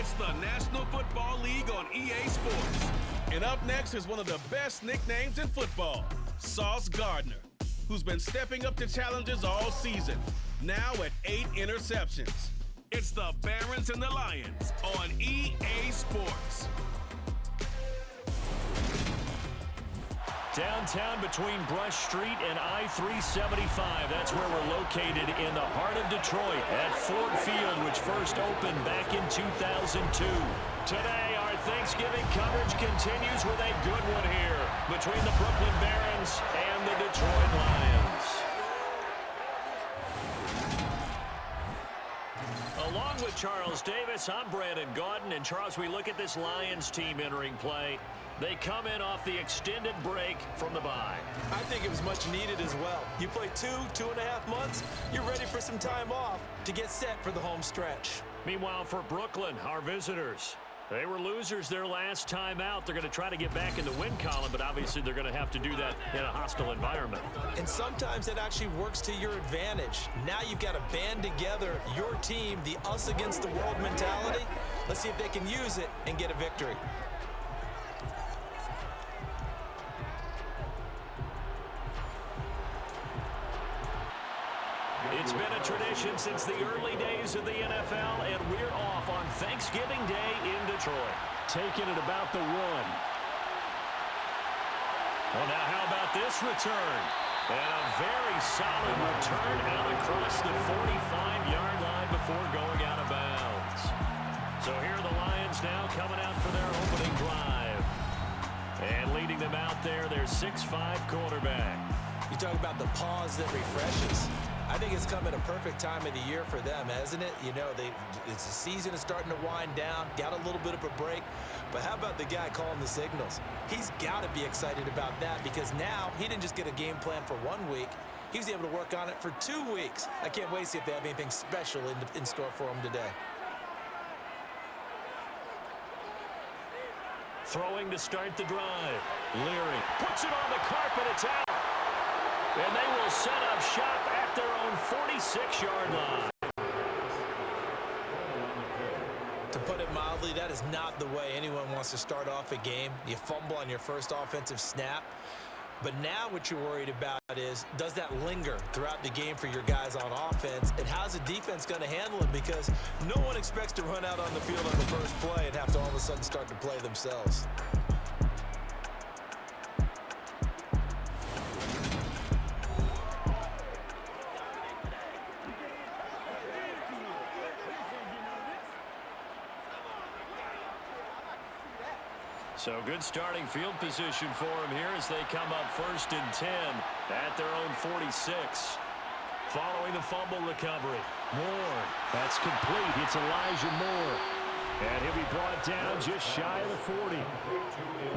It's the National Football League on EA Sports. And up next is one of the best nicknames in football, Sauce Gardner, who's been stepping up to challenges all season, now at 8 interceptions. It's the Barons and the Lions on EA Sports. Downtown between Brush Street and I-375. That's where we're located in the heart of Detroit at Ford Field, which first opened back in 2002. Today, our Thanksgiving coverage continues with a good one here between the Brooklyn Barons and the Detroit Lions. Along with Charles Davis, I'm Brandon Gaudin. And Charles, we look at this Lions team entering play. They come in off the extended break from the bye. I think it was much needed as well. You play 2.5 months, you're ready for some time off to get set for the home stretch. Meanwhile, for Brooklyn, our visitors, they were losers their last time out. They're going to try to get back in the win column, but obviously they're going to have to do that in a hostile environment. And sometimes it actually works to your advantage. Now you've got to band together your team, the us against the world mentality. Let's see if they can use it and get a victory. It's been a tradition since the early days of the NFL, and we're off on Thanksgiving Day in Detroit. Taking it about the 1. Well, now how about this return? And a very solid return out across the 45-yard line before going out of bounds. So here are the Lions now coming out for their opening drive. And leading them out there, their 6'5" quarterback. You talk about the pause that refreshes. I think it's come at a perfect time of the year for them, hasn't it? You know, the season is starting to wind down, got a little bit of a break. But how about the guy calling the signals? He's got to be excited about that because now he didn't just get a game plan for 1 week. He was able to work on it for 2 weeks. I can't wait to see if they have anything special in store for him today. Throwing to start the drive. Leary puts it on the carpet. It's out. And they will set up shop at their own 46-yard line. To put it mildly, that is not the way anyone wants to start off a game. You fumble on your first offensive snap. But now what you're worried about is, does that linger throughout the game for your guys on offense? And how's the defense going to handle it? Because no one expects to run out on the field on the first play and have to all of a sudden start to play themselves. So good starting field position for him here as they come up 1st and 10 at their own 46. Following the fumble recovery. Moore. That's complete. It's Elijah Moore. And he'll be brought down just shy of the 40.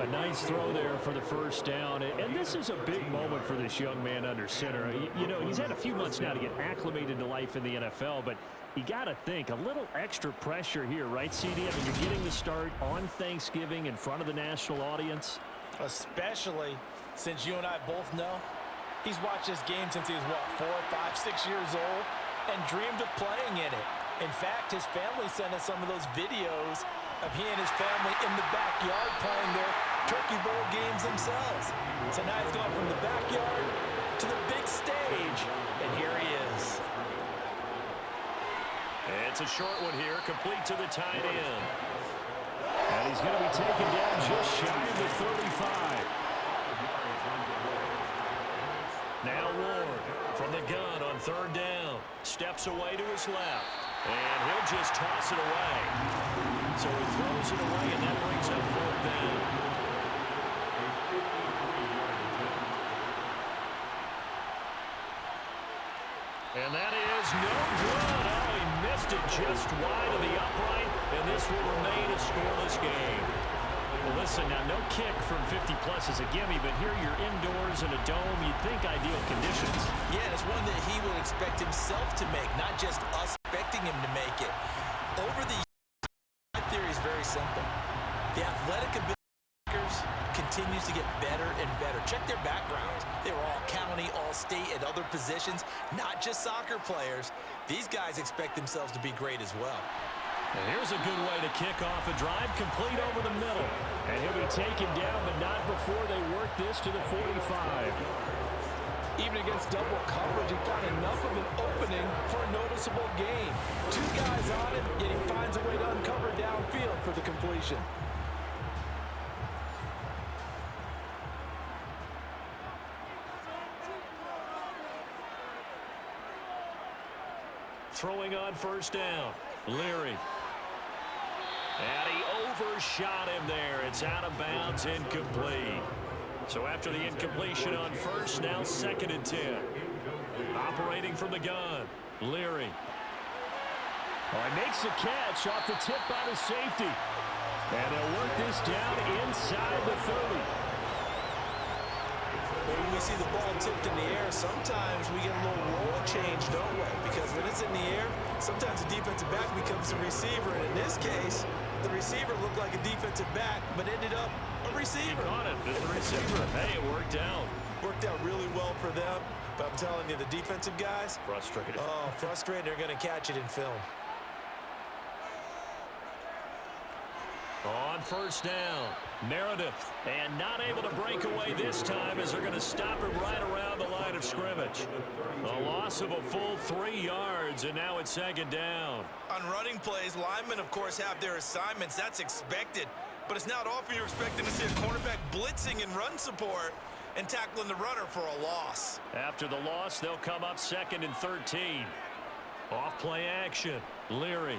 A nice throw there for the first down. And this is a big moment for this young man under center. You know, he's had a few months now to get acclimated to life in the NFL, but you got to think a little extra pressure here, right, CD? I mean, you're getting the start on Thanksgiving in front of the national audience. Especially since you and I both know he's watched this game since he was, what, 4, 5, 6 years old and dreamed of playing in it. In fact, his family sent us some of those videos of he and his family in the backyard playing their Turkey Bowl games themselves. So now he's gone from the backyard to the big stage, and here he is. It's a short one here, complete to the tight end. And he's going to be taken down just shy of the 35. Now Ward from the gun on 3rd down. Steps away to his left. And he'll just toss it away. So he throws it away, and that brings up 4th down. And that is no good. Oh, he missed it just wide of the upright, and this will remain a scoreless game. Well, listen, now no kick from 50-plus is a gimme, but here you're indoors in a dome. You'd think ideal conditions. Yeah, it's one that he would expect himself to make, not just us expecting him to make it. Over the years, my theory is very simple. The athletic ability continues to get better and better. Check their backgrounds. They were all county, all state, at other positions, not just soccer players. These guys expect themselves to be great as well. And here's a good way to kick off a drive, complete over the middle. And he'll be taken down, but not before they work this to the 45. Even against double coverage, he found enough of an opening for a noticeable gain. Two guys on him, yet he finds a way to uncover downfield for the completion. Throwing on first down, Leary. And he overshot him there. It's out of bounds, incomplete. So after the incompletion on first, now 2nd and 10. Operating from the gun, Leary. Oh, he makes the catch off the tip by the safety. And they'll work this down inside the 30. When we see the ball tipped in the air, sometimes we get a little roll change, don't we? Because when it's in the air, sometimes the defensive back becomes the receiver. And in this case, the receiver looked like a defensive back, but ended up a receiver. He caught it as the receiver. Hey, it worked out. Worked out really well for them. But I'm telling you, the defensive guys, Frustrated. oh, frustrated. They're going to catch it in film. On first down, Meredith, and not able to break away this time as they're going to stop him right around the line of scrimmage. A loss of a full 3 yards, and now it's 2nd down. On running plays, linemen, of course, have their assignments. That's expected. But it's not often you're expecting to see a cornerback blitzing in run support and tackling the runner for a loss. After the loss, they'll come up 2nd and 13. Off play action, Leary.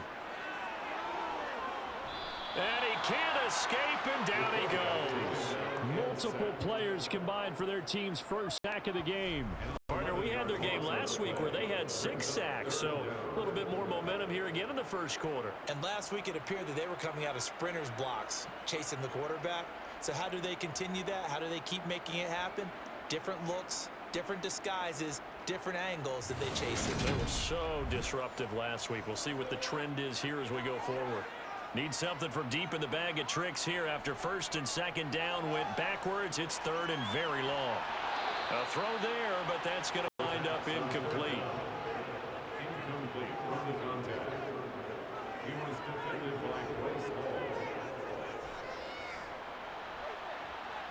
And he can't escape, and down he goes. Multiple players combined for their team's first sack of the game. Partner, we had their game last week where they had 6 sacks, so a little bit more momentum here again in the first quarter. And last week it appeared that they were coming out of sprinters blocks, chasing the quarterback. So how do they continue that? How do they keep making it happen? Different looks, different disguises, different angles that they chase it. They were so disruptive last week. We'll see what the trend is here as we go forward. Need something from deep in the bag of tricks here after 1st and 2nd down went backwards. It's 3rd and very long. A throw there, but that's going to wind up incomplete.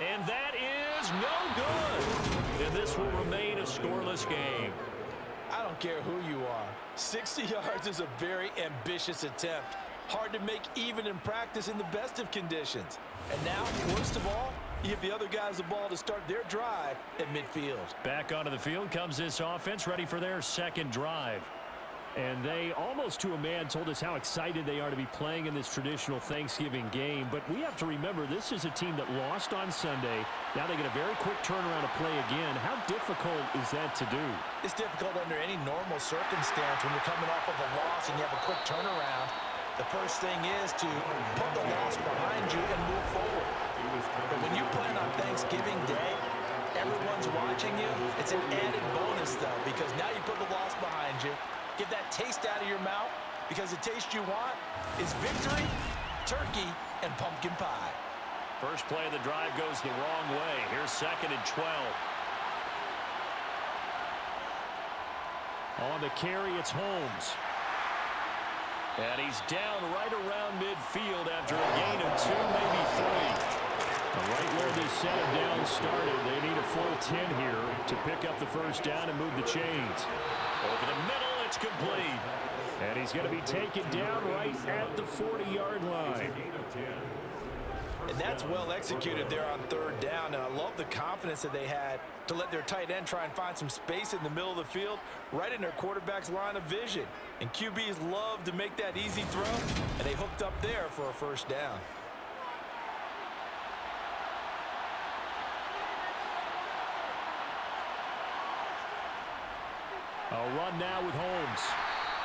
And that is no good. And this will remain a scoreless game. I don't care who you are. 60 yards is a very ambitious attempt. Hard to make even in practice in the best of conditions. And now, worst of all, you give the other guys the ball to start their drive at midfield. Back onto the field comes this offense, ready for their 2nd drive. And they, almost to a man, told us how excited they are to be playing in this traditional Thanksgiving game. But we have to remember, this is a team that lost on Sunday. Now they get a very quick turnaround to play again. How difficult is that to do? It's difficult under any normal circumstance when you're coming off of a loss and you have a quick turnaround. The first thing is to put the loss behind you and move forward. But when you plan on Thanksgiving Day, everyone's watching you. It's an added bonus, though, because now you put the loss behind you. Get that taste out of your mouth, because the taste you want is victory, turkey, and pumpkin pie. First play of the drive goes the wrong way. Here's 2nd and 12. On the carry, it's Holmes. And he's down right around midfield after a gain of 2, maybe 3. Right where this set of downs started, they need a full 10 here to pick up the first down and move the chains. Over the middle, it's complete. And he's going to be taken down right at the 40-yard line. And that's well executed there on 3rd down. And I love the confidence that they had to let their tight end try and find some space in the middle of the field, right in their quarterback's line of vision. And QBs love to make that easy throw, and they hooked up there for a first down. A run now with Holmes.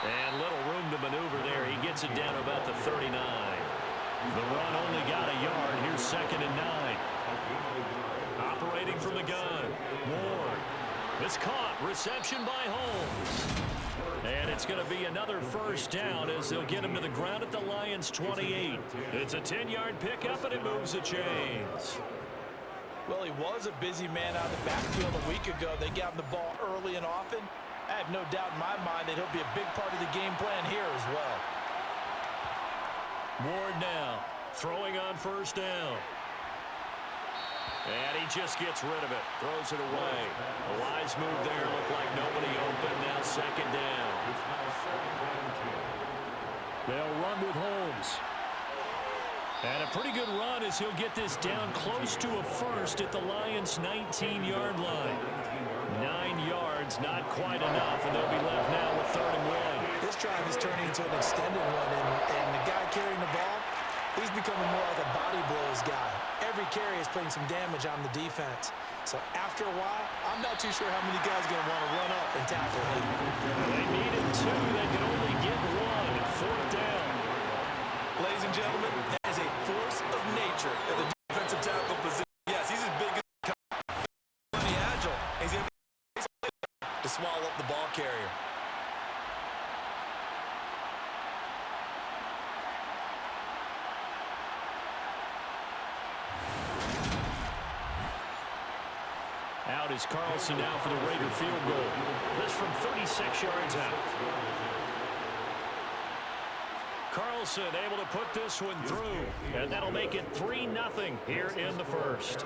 And little room to maneuver there. He gets it down about the 39. The run only got a yard. Here's 2nd and 9. Operating from the gun. Ward. It's caught. Reception by Holmes. And it's going to be another first down as they'll get him to the ground at the Lions' 28. It's a 10-yard pickup, and it moves the chains. Well, he was a busy man out of the backfield a week ago. They got him the ball early and often. I have no doubt in my mind that he'll be a big part of the game plan here as well. first down. And he just gets rid of it, throws it away. A wise move there, looked like nobody open, now second down. They'll run with Holmes. And a pretty good run as he'll get this down close to a first at the Lions' 19-yard line. 9 yards, not quite enough, and they'll be left now with 3rd and 1. This drive is turning into an extended one, and the guy carrying the ball, he's becoming more like a body blows guy. Every carry is putting some damage on the defense. So after a while, I'm not too sure how many guys are going to want to run up and tackle him. They needed 2. They could only get 1. 4th down. Ladies and gentlemen, that is a force of nature at the defensive tackle position. Yes, he's as big as the agile. He's able to swallow up the ball carrier. Out is Carlson now for the Raider field goal. This from 36 yards out. Carlson able to put this one through, and that'll make it 3-0 here in the first.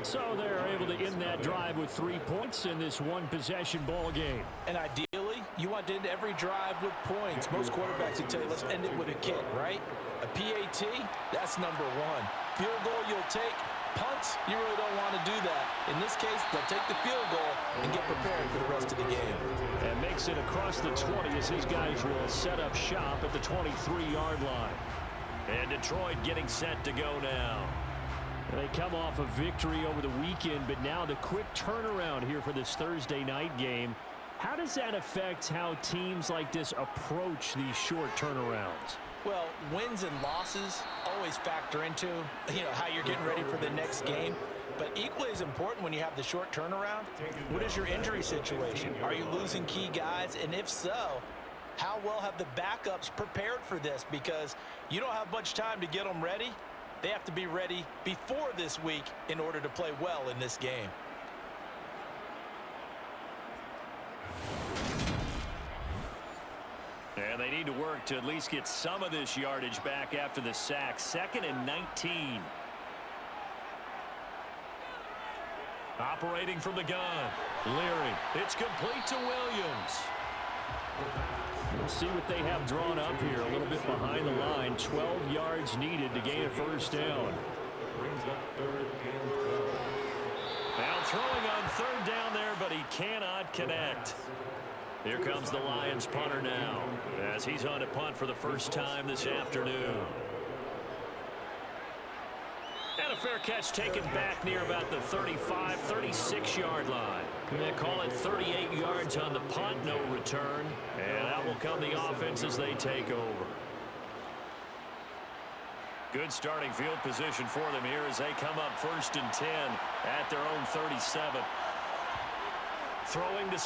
So they're able to end that drive with 3 points in this one-possession ball game. And ideally, you want to end every drive with points. Most quarterbacks would tell you, let's end it with a kick, right? A PAT, that's number 1. Field goal you'll take. Punts, you really don't want to do that. In this case, they'll take the field goal and get prepared for the rest of the game. And makes it across the 20 as his guys will set up shop at the 23-yard line. And Detroit getting set to go now. They come off a victory over the weekend, but now the quick turnaround here for this Thursday night game. How does that affect how teams like this approach these short turnarounds? Well, wins and losses always factor into, how you're getting ready for the next game. But equally as important when you have the short turnaround, what is your injury situation? Are you losing key guys? And if so, how well have the backups prepared for this? Because you don't have much time to get them ready. They have to be ready before this week in order to play well in this game. And they need to work to at least get some of this yardage back after the sack. 2nd and 19. Operating from the gun. Leary. It's complete to Williams. We'll see what they have drawn up here. A little bit behind the line. 12 yards needed to gain a first down. Now throwing on 3rd down there, but he cannot connect. Here comes the Lions punter now as he's on to punt for the first time this afternoon. And a fair catch taken back near about the 35, 36-yard line. They call it 38 yards on the punt, no return. And out will come the offense as they take over. Good starting field position for them here as they come up 1st and 10 at their own 37. Throwing to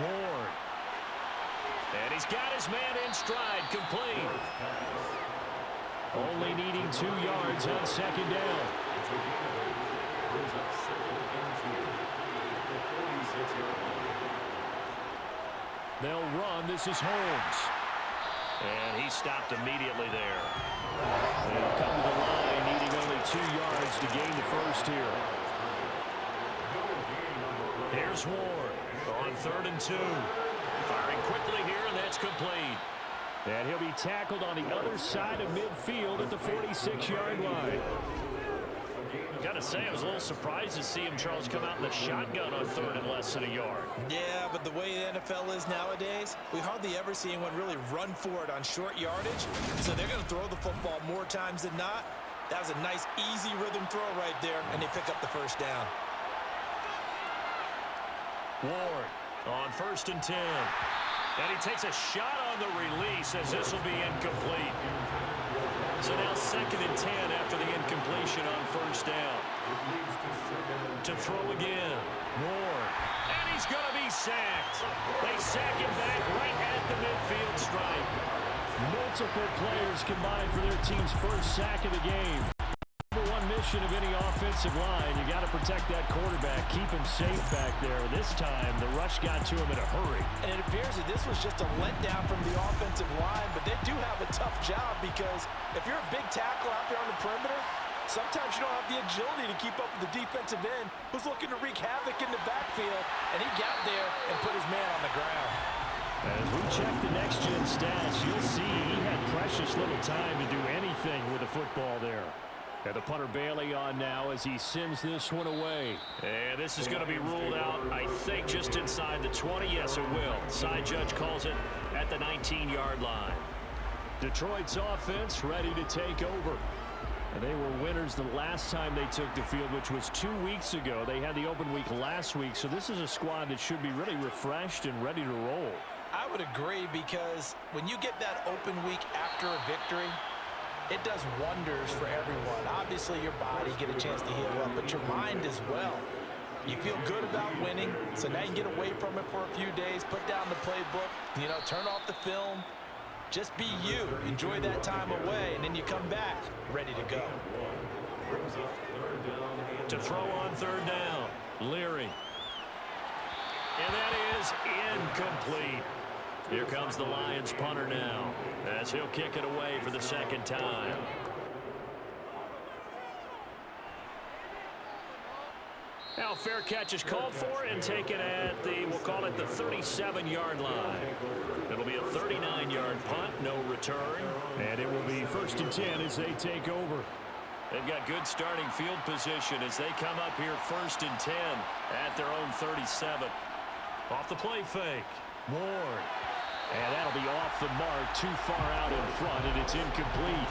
Ward. And he's got his man in stride, complete. Only needing 2 yards on 2nd down. They'll run. This is Holmes. And he stopped immediately there. They'll come to the line, needing only 2 yards to gain the first here. Here's Ward. On 3rd and 2. Firing quickly here, and that's complete. And he'll be tackled on the other side of midfield at the 46-yard line. Got to say, I was a little surprised to see him, Charles, come out in the shotgun on 3rd and less than a yard. Yeah, but the way the NFL is nowadays, we hardly ever see anyone really run for it on short yardage. So they're going to throw the football more times than not. That was a nice, easy rhythm throw right there, and they pick up the first down. Ward on 1st and 10. And he takes a shot on the release as this will be incomplete. So now 2nd and 10 after the incompletion on 1st down. To throw again. Ward. And he's going to be sacked. They sack him back right at the midfield stripe. Multiple players combined for their team's first sack of the game. Number 1 motion of any offensive line. You got to protect that quarterback, keep him safe back there. This time, the rush got to him in a hurry. And it appears that this was just a letdown from the offensive line, but they do have a tough job because if you're a big tackle out there on the perimeter, sometimes you don't have the agility to keep up with the defensive end who's looking to wreak havoc in the backfield, and he got there and put his man on the ground. As we check the next-gen stats, you'll see he had precious little time to do anything with the football there. And the punter Bailey on now as he sends this one away. And this is going to be ruled out, I think, just inside the 20. Yes, it will. Side judge calls it at the 19-yard line. Detroit's offense ready to take over. And they were winners the last time they took the field, which was 2 weeks ago. They had the open week last week, so this is a squad that should be really refreshed and ready to roll. I would agree, because when you get that open week after a victory, it does wonders for everyone. Obviously, your body get a chance to heal up, but your mind as well. You feel good about winning, so now you get away from it for a few days, put down the playbook, turn off the film. Just be you. Enjoy that time away, and then you come back ready to go. To throw on third down, Leary. And that is incomplete. Here comes the Lions punter now, as he'll kick it away for the second time. Now fair catch is called for and taken at the, we'll call it the 37-yard line. It'll be a 39-yard punt, no return. And it will be 1st and 10 as they take over. They've got good starting field position as they come up here 1st and 10 at their own 37. Off the play fake, Ward. And that'll be off the mark, too far out in front, and it's incomplete.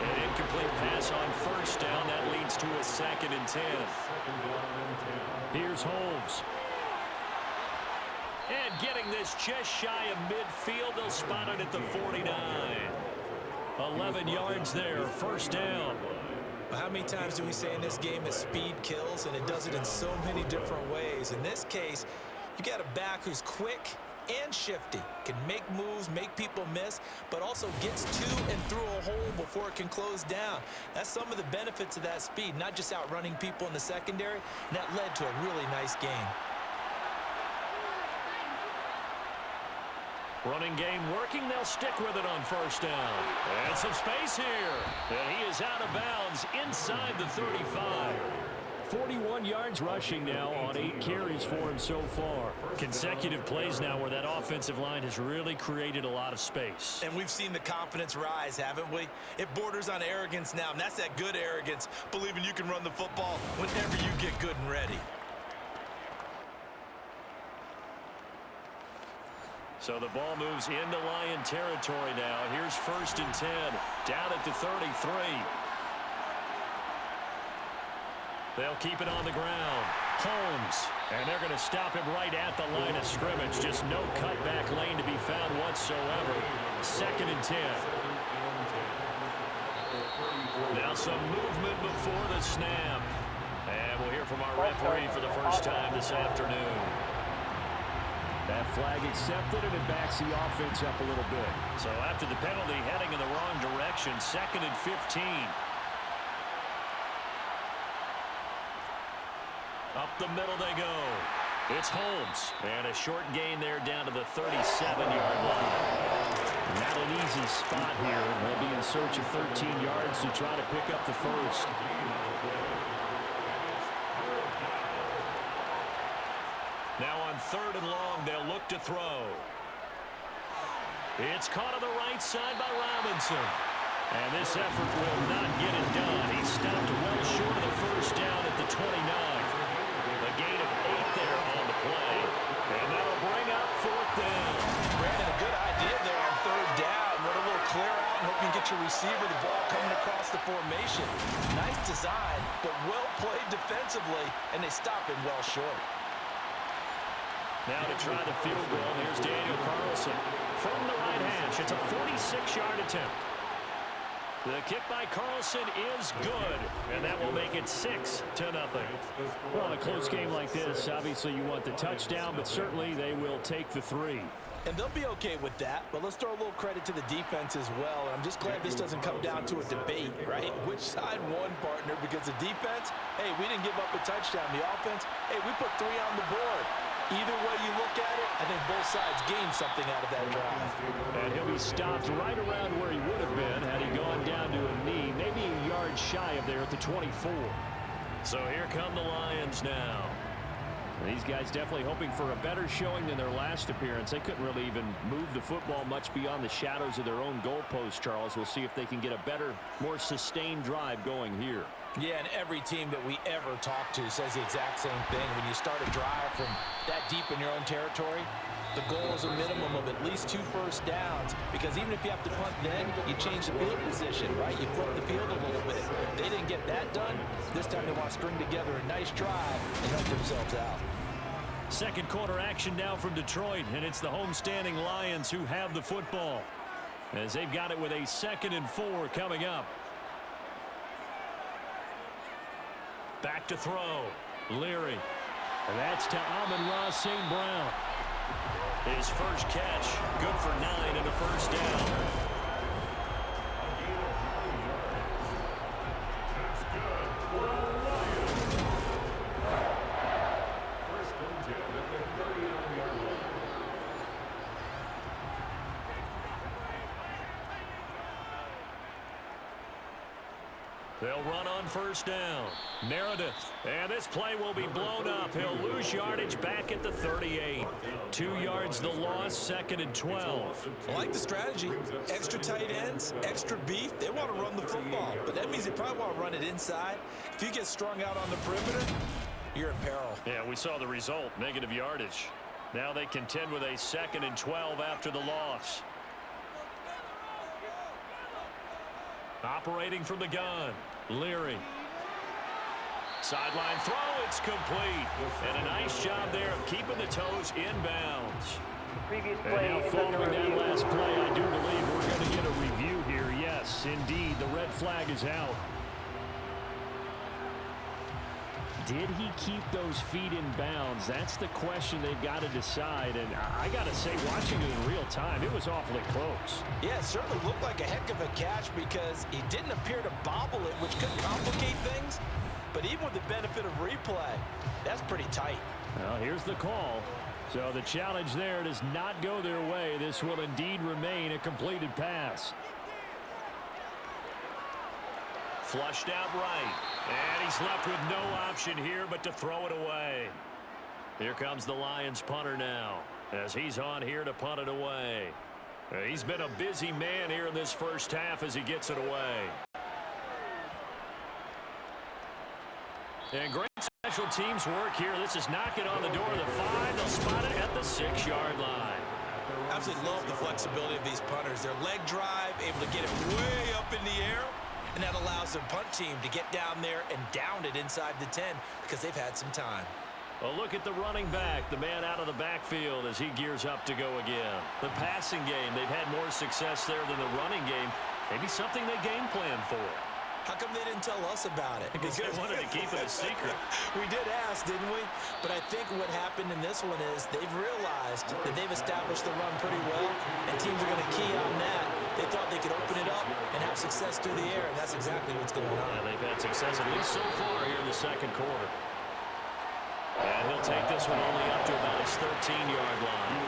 An incomplete pass on 1st down. That leads to a 2nd and 10. Here's Holmes. And getting this just shy of midfield. They'll spot it at the 49. 11 yards there, 1st down. How many times do we say in this game that speed kills, and it does it in so many different ways? In this case, you got a back who's quick and shifty, can make moves, make people miss, but also gets to and through a hole before it can close down. That's some of the benefits of that speed, not just outrunning people in the secondary, and that led to a really nice game. Running game working. They'll stick with it on 1st down. And some space here. And he is out of bounds inside the 35. 41 yards rushing now on 8 carries for him so far. Consecutive plays now where that offensive line has really created a lot of space. And we've seen the confidence rise, haven't we? It borders on arrogance now, and that's that good arrogance, believing you can run the football whenever you get good and ready. So the ball moves into Lion territory now. Here's 1st and 10, down at the 33. They'll keep it on the ground. Holmes, and they're going to stop him right at the line of scrimmage. Just no cutback lane to be found whatsoever. 2nd and 10. Now some movement before the snap. And we'll hear from our referee for the first time this afternoon. That flag accepted, and it backs the offense up a little bit. So after the penalty, heading in the wrong direction, 2nd and 15. Up the middle they go. It's Holmes. And a short gain there down to the 37-yard line. Not an easy spot here. They'll be in search of 13 yards to try to pick up the 1st. Now on 3rd and long, they'll look to throw. It's caught on the right side by Robinson. And this effort will not get it done. He stopped well short of the 1st down at the 29. A gain of 8 there on the play. And that'll bring up 4th down. Brandon, a good idea there on 3rd down. Run a little clear out and hope you can get your receiver the ball coming across the formation. Nice design, but well played defensively, and they stop him well short. Now to try the field goal, here's Daniel Carlson from the right hash. It's a 46-yard attempt. The kick by Carlson is good, and that will make it 6-0. Well, in a close game like this, obviously you want the touchdown, but certainly they will take the 3. And they'll be okay with that, but let's throw a little credit to the defense as well. And I'm just glad this doesn't come down to a debate, right? Which side won, partner? Because the defense, hey, we didn't give up a touchdown. The offense, hey, we put 3 on the board. Either way you look at it, I think both sides gained something out of that drive. And he'll be stopped right around where he would have been had he gone down to a knee, maybe a yard shy of there at the 24. So here come the Lions now. These guys definitely hoping for a better showing than their last appearance. They couldn't really even move the football much beyond the shadows of their own goalpost, Charles. We'll see if they can get a better, more sustained drive going here. Yeah, and every team that we ever talk to says the exact same thing. When you start a drive from that deep in your own territory, the goal is a minimum of at least 2 first downs, because even if you have to punt then, you change the field position, right? You flip the field a little bit. They didn't get that done. This time they want to string together a nice drive and help themselves out. Second quarter action now from Detroit, and it's the homestanding Lions who have the football, as they've got it with a 2nd and 4 coming up. Back to throw. Leary. And that's to Amon-Ra St. Brown. His first catch, good for 9 and a first down. They'll run on first down. Meredith. And this play will be blown up. He'll lose yardage back at the 38. 2 yards the loss, 2nd and 12. I like the strategy. Extra tight ends, extra beef. They want to run the football, but that means they probably want to run it inside. If you get strung out on the perimeter, you're in peril. Yeah, we saw the result, negative yardage. Now they contend with a 2nd and 12 after the loss. Operating from the gun, Leary. Sideline throw, it's complete. And a nice job there of keeping the toes inbounds. And now following that last play, I do believe we're going to get a review here. Yes, indeed, the red flag is out. Did he keep those feet in bounds? That's the question they've got to decide. And I got to say, watching it in real time, it was awfully close. Yeah, it certainly looked like a heck of a catch because he didn't appear to bobble it, which could complicate things. But even with the benefit of replay, that's pretty tight. Well, here's the call. So the challenge there does not go their way. This will indeed remain a completed pass. Flushed out right. And he's left with no option here but to throw it away. Here comes the Lions punter now, as he's on here to punt it away. He's been a busy man here in this first half as he gets it away. And great special teams work here. This is knocking on the door of the 5. They'll spot it at the 6-yard line. Absolutely love the flexibility of these punters. Their leg drive, able to get it way up in the air. And that allows their punt team to get down there and down it inside the 10 because they've had some time. Well, look at the running back, the man out of the backfield as he gears up to go again. The passing game, they've had more success there than the running game. Maybe something they game plan for. How come they didn't tell us about it? Because they wanted to keep it a secret. We did ask, didn't we? But I think what happened in this one is they've realized that they've established the run pretty well, and teams are going to key on that. They thought they could open it up and have success through the air, and that's exactly what's going on. And they've had success at least so far here in the second quarter. And he'll take this one only up to about his 13-yard line.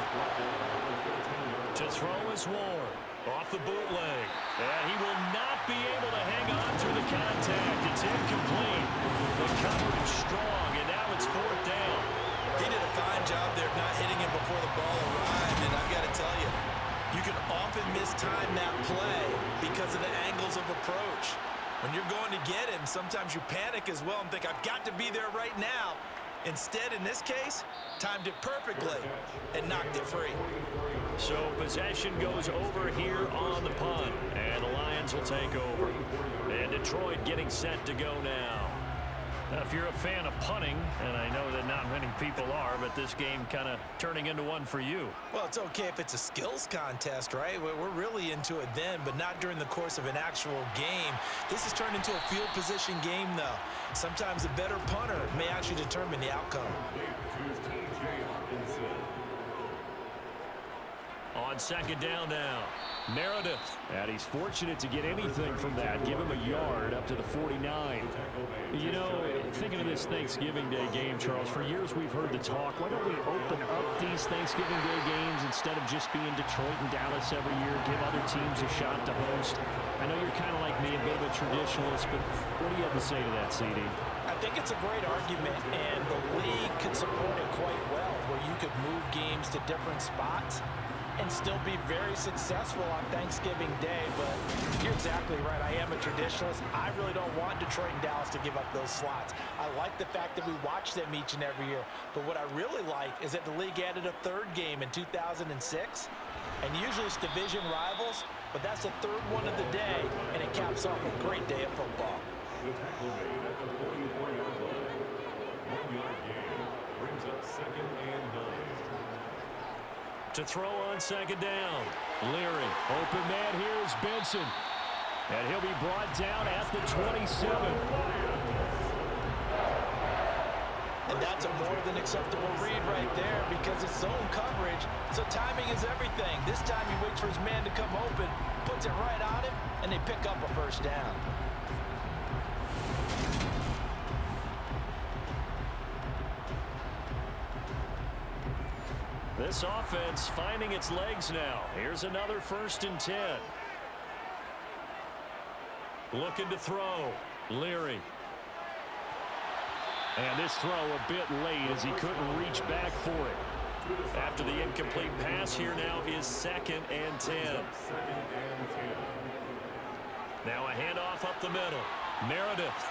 To throw is Ward. Off the bootleg. And he will not be able to hang on through the contact. It's incomplete. The coverage strong, and now it's 4th down. He did a fine job there of not hitting him before the ball arrived, and I've got to tell you, you can often mistime that play because of the angles of approach. When you're going to get him, sometimes you panic as well and think, I've got to be there right now. Instead, in this case, timed it perfectly and knocked it free. So possession goes over here on the punt, and the Lions will take over. And Detroit getting set to go now. Now, if you're a fan of punting, and I know that not many people are, but this game kind of turning into one for you. Well, it's okay if it's a skills contest, right? We're really into it then, but not during the course of an actual game. This has turned into a field position game, though. Sometimes a better punter may actually determine the outcome. On second down now, Meredith. And he's fortunate to get anything from that. Give him a yard up to the 49. You know, thinking of this Thanksgiving Day game, Charles, for years we've heard the talk, why don't we open up these Thanksgiving Day games instead of just being Detroit and Dallas every year, give other teams a shot to host? I know you're kind of like me, a bit of a traditionalist, but what do you have to say to that, CD? I think it's a great argument, and the league could support it quite well, where you could move games to different spots and still be very successful on Thanksgiving Day. But you're exactly right. I am a traditionalist. I really don't want Detroit and Dallas to give up those slots. I like the fact that we watch them each and every year. But what I really like is that the league added a third game in 2006. And usually it's division rivals, but that's the third one of the day, and it caps off a great day of football. The tackle made at the 44-yard line. 1-yard gain brings up 2nd and 9. To throw on second down, Leary. Open man here is Benson. And he'll be brought down at the 27. And that's a more than acceptable read right there because it's zone coverage, so timing is everything. This time he waits for his man to come open, puts it right on him, and they pick up a first down. This offense finding its legs now. Here's another 1st and 10. Looking to throw. Leary. And this throw a bit late as he couldn't reach back for it. After the incomplete pass, here now is 2nd and 10. Now a handoff up the middle. Meredith.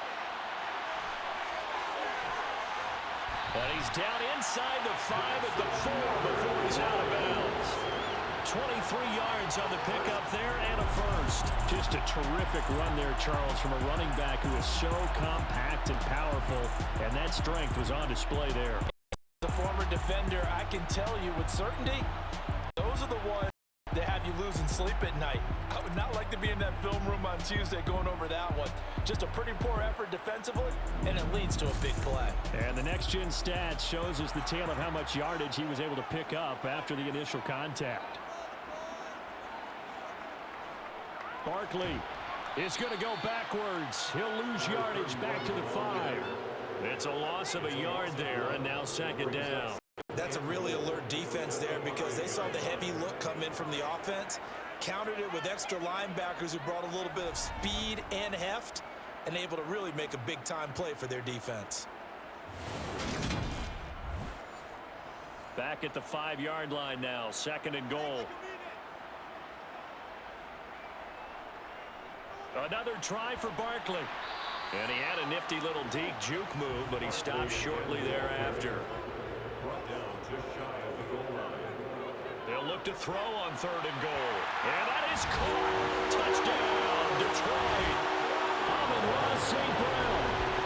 And he's down inside the 5 at the 4 before he's out of bounds. 23 yards on the pickup there and a first. Just a terrific run there, Charles, from a running back who is so compact and powerful, and that strength was on display there. As a former defender, I can tell you with certainty, those are the ones that have you losing sleep at night. I would not like to be in that film room on Tuesday going over that one. Just a pretty poor effort defensively, and it leads to a big play. And the next-gen stats shows us the tale of how much yardage he was able to pick up after the initial contact. Barkley is going to go backwards. He'll lose yardage back to the 5. It's a loss of a yard there, and now 2nd down. That's a really alert defense there because they saw the heavy look come in from the offense, countered it with extra linebackers who brought a little bit of speed and heft, and able to really make a big-time play for their defense. Back at the 5-yard line now, 2nd and goal. Another try for Barkley. And he had a nifty little deep juke move, but he stopped shortly thereafter. Brought down just shy of the goal line. They'll look to throw on 3rd and goal. And that is caught. Touchdown, Detroit. Amon-Ra St. Brown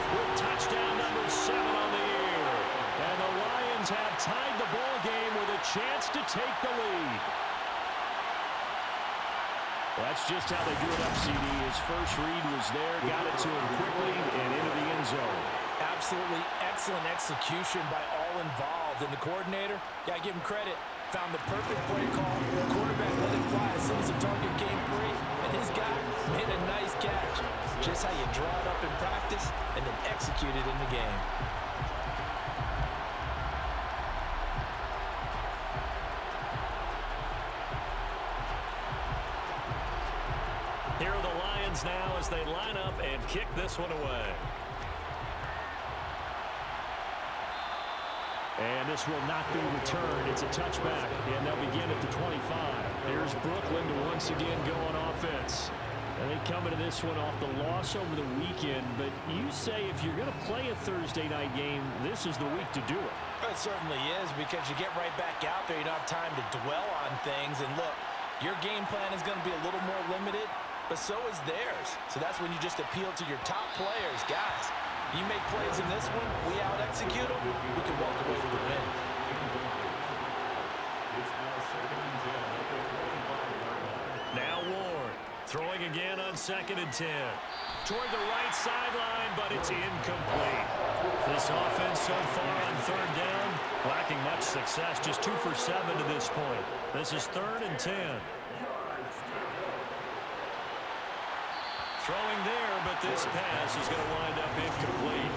with touchdown number 7 on the year. And the Lions have tied the ball game with a chance to take the lead. That's just how they do it up, CD. His first read was there, got it to him quickly, and into the end zone. Absolutely excellent execution by all involved. And the coordinator, got to give him credit, found the perfect play call. The quarterback let it fly as soon as the target came free, and his guy made a nice catch. Just how you draw it up in practice and then execute it in the game. Here are the Lions now as they line up and kick this one away. And this will not be returned. It's a touchback, and they'll begin at the 25. Here's Brooklyn to once again go on offense. And they come into this one off the loss over the weekend. But you say if you're going to play a Thursday night game, this is the week to do it. It certainly is, because you get right back out there. You don't have time to dwell on things. And look, your game plan is going to be a little more limited, but so is theirs. So that's when you just appeal to your top players. Guys, you make plays in this one, we out-execute them, we can walk away with a win. Now Ward throwing again on 2nd and 10. Toward the right sideline, but it's incomplete. This offense so far on 3rd down Lacking much success, just 2 for 7 to this point. This is 3rd and 10. Throwing there, but this pass is going to wind up incomplete.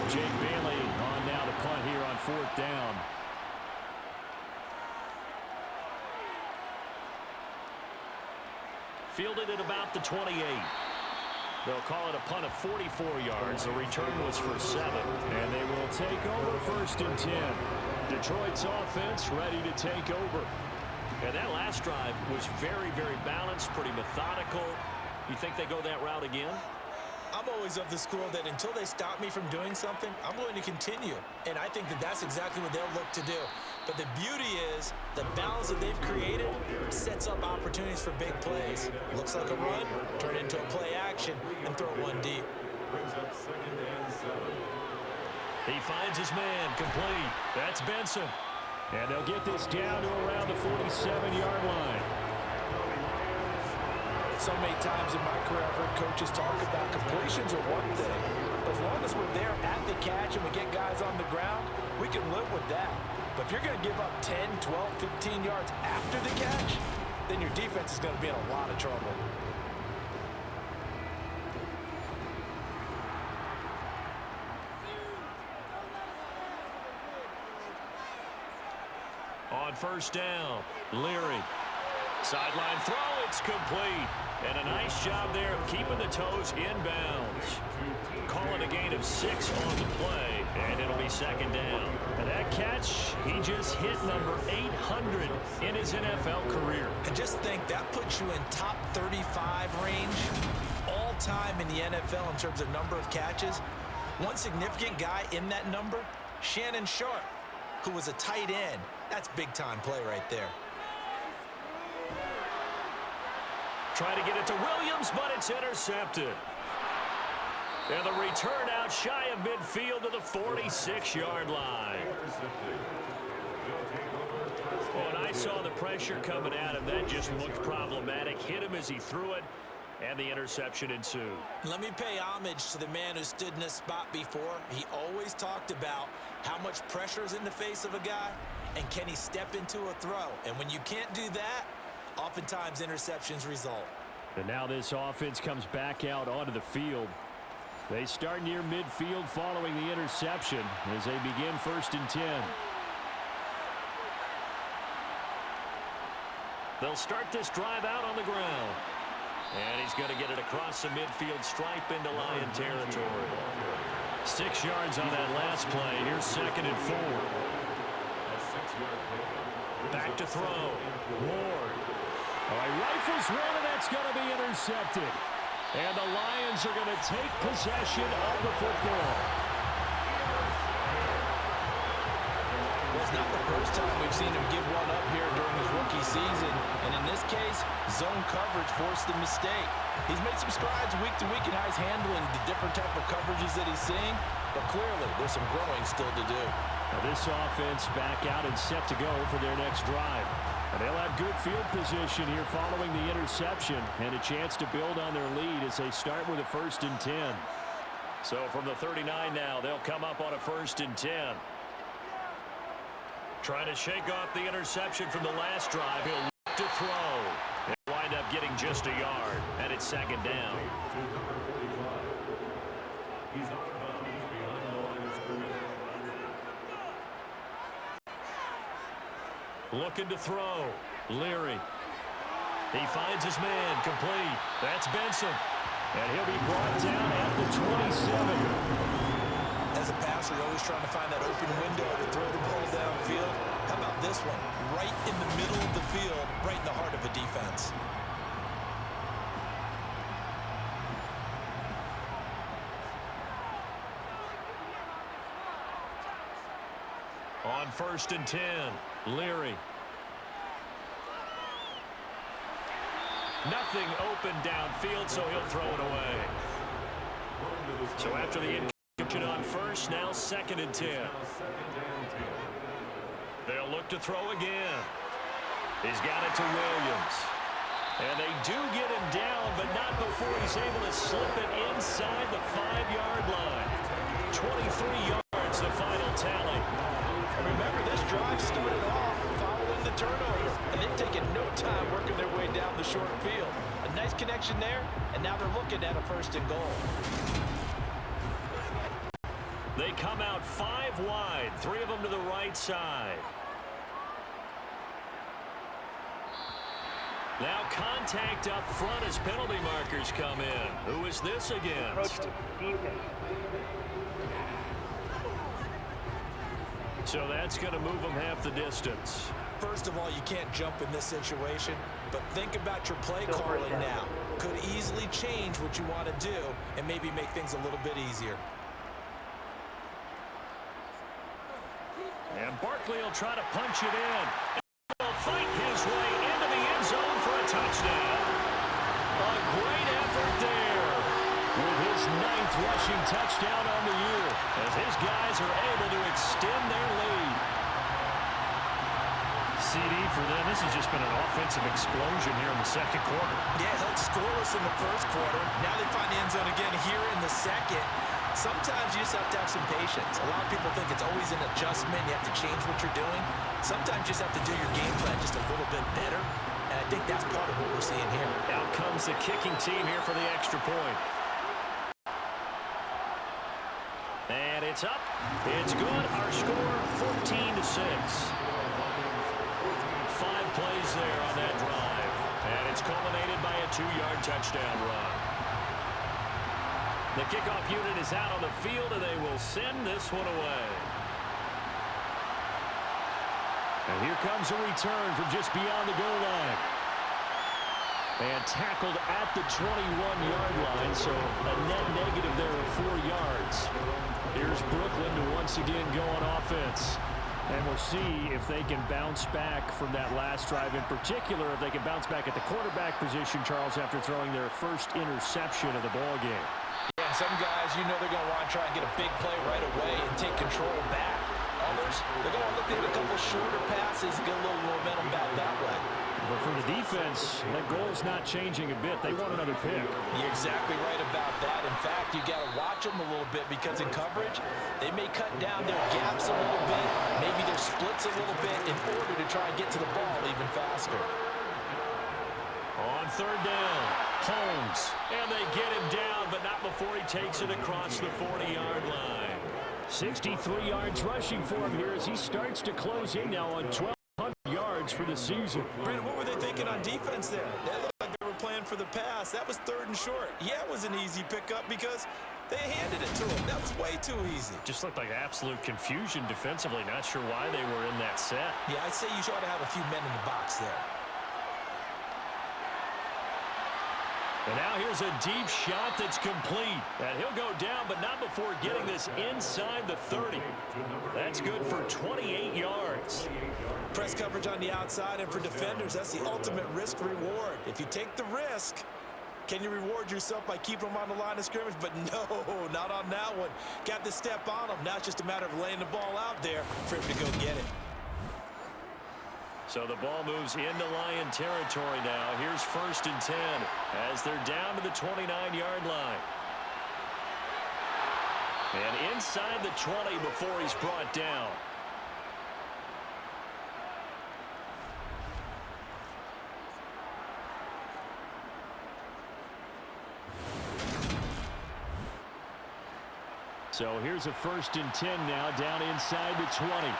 Jake Bailey on now to punt here on 4th down. Fielded at about the 28. They'll call it a punt of 44 yards. The return was for 7. And they will take over 1st and 10. Detroit's offense ready to take over. And that last drive was very, very balanced, pretty methodical. You think they go that route again? I'm always of the school that until they stop me from doing something, I'm going to continue. And I think that that's exactly what they'll look to do. But the beauty is the balance that they've created sets up opportunities for big plays. Looks like a run, turn it into a play action, and throw one deep. Brings up 2nd and 7. He finds his man complete. That's Benson. And they'll get this down to around the 47-yard line. So many times in my career, I've heard coaches talk about completions are one thing. But as long as we're there at the catch and we get guys on the ground, we can live with that. But if you're going to give up 10, 12, 15 yards after the catch, then your defense is going to be in a lot of trouble. On 1st down, Leary. Sideline throw, it's complete. And a nice job there of keeping the toes inbounds. Calling a gain of 6 on the play, and it'll be 2nd down. And that catch, he just hit number 800 in his NFL career. And just think, that puts you in top 35 range all time in the NFL in terms of number of catches. One significant guy in that number, Shannon Sharp, who was a tight end. That's big-time play right there. Trying to get it to Williams, but it's intercepted. And the return out shy of midfield to the 46-yard line. When I saw the pressure coming at him, that just looked problematic. Hit him as he threw it, and the interception ensued. Let me pay homage to the man who stood in this spot before. He always talked about how much pressure is in the face of a guy, and can he step into a throw? And when you can't do that, oftentimes interceptions result. And now this offense comes back out onto the field. They start near midfield following the interception as they begin 1st and 10. They'll start this drive out on the ground. And he's going to get it across the midfield stripe into Lion territory. 6 yards on that last play. Here's 2nd and 4. Back to throw. Ward. All right, rifles one, and that's going to be intercepted. And the Lions are going to take possession of the football. Well, it's not the first time we've seen him give one up here during his rookie season. And in this case, zone coverage forced the mistake. He's made some strides week to week in how he's handling the different type of coverages that he's seeing. But clearly, there's some growing still to do. Now this offense back out and set to go for their next drive. And they'll have good field position here following the interception and a chance to build on their lead as they start with a 1st and 10. So from the 39 now, they'll come up on a 1st and 10. Trying to shake off the interception from the last drive. He'll look to throw. He'll wind up getting just a yard, and it's 2nd down. He's out of bounds behind the line of scrimmage. Looking to throw. Leary. He finds his man complete. That's Benson. And he'll be brought down at the 27. As a passer, you're always trying to find that open window to throw the ball downfield. How about this one? Right in the middle of the field, right in the heart of a defense. On 1st and 10, Leary. Nothing open downfield, so he'll throw it away. So after the incompletion on 1st, now 2nd and 10. They'll look to throw again. He's got it to Williams. And they do get him down, but not before he's able to slip it inside the 5-yard line. 23 yards is the final tally. And remember, this drive started off following the turnover, and they've taken no time working their way down the short field. A nice connection there, and now they're looking at a 1st and goal. They come out 5 wide, 3 of them to the right side. Now contact up front as penalty markers come in. Who is this against? So that's going to move them half the distance. First of all, you can't jump in this situation, but think about your play calling now. Could easily change what you want to do and maybe make things a little bit easier. And Barkley will try to punch it in. He'll fight his way into the end zone for a touchdown. A great effort there with his 9th rushing touchdown on the year as his guys are able to extend their lead. CD for them, this has just been an offensive explosion here in the 2nd quarter. Yeah, held scoreless in the 1st quarter. Now they find the end zone again here in the 2nd. Sometimes you just have to have some patience. A lot of people think it's always an adjustment. You have to change what you're doing. Sometimes you just have to do your game plan just a little bit better. And I think that's part of what we're seeing here. Out comes the kicking team here for the extra point. And it's up. It's good. Our score, 14-6. 5 plays there on that drive. And it's culminated by a 2-yard touchdown run. The kickoff unit is out on the field, and they will send this one away. And here comes a return from just beyond the goal line. And tackled at the 21-yard line, so a net negative there of 4 yards. Here's Brooklyn to once again go on offense. And we'll see if they can bounce back from that last drive, in particular if they can bounce back at the quarterback position, Charles, after throwing their first interception of the ball game. Yeah, some guys, you know they're going to want to try and get a big play right away and take control back. Others, they're going to look at a couple shorter passes and get a little momentum back that way. But for the defense, that goal's not changing a bit. They want another pick. You're exactly right about that. In fact, you got to watch them a little bit because in coverage, they may cut down their gaps a little bit, maybe their splits a little bit in order to try and get to the ball even faster. On 3rd down, Holmes. And they get him down, but not before he takes it across the 40-yard line. 63 yards rushing for him here as he starts to close in now on 1,200 yards for the season. Brandon, what were they thinking on defense there? They looked like they were playing for the pass. That was 3rd and short. Yeah, it was an easy pickup because they handed it to him. That was way too easy. Just looked like absolute confusion defensively. Not sure why they were in that set. Yeah, I'd say you ought to have a few men in the box there. And now here's a deep shot that's complete. And he'll go down, but not before getting this inside the 30. That's good for 28 yards. Press coverage on the outside, and for defenders, that's the ultimate risk-reward. If you take the risk, can you reward yourself by keeping them on the line of scrimmage? But no, not on that one. Got to step on them. Now it's just a matter of laying the ball out there for him to go get it. So the ball moves into Lion territory now. Here's 1st and 10 as they're down to the 29-yard line. And inside the 20 before he's brought down. So here's a 1st and 10 now down inside the 20.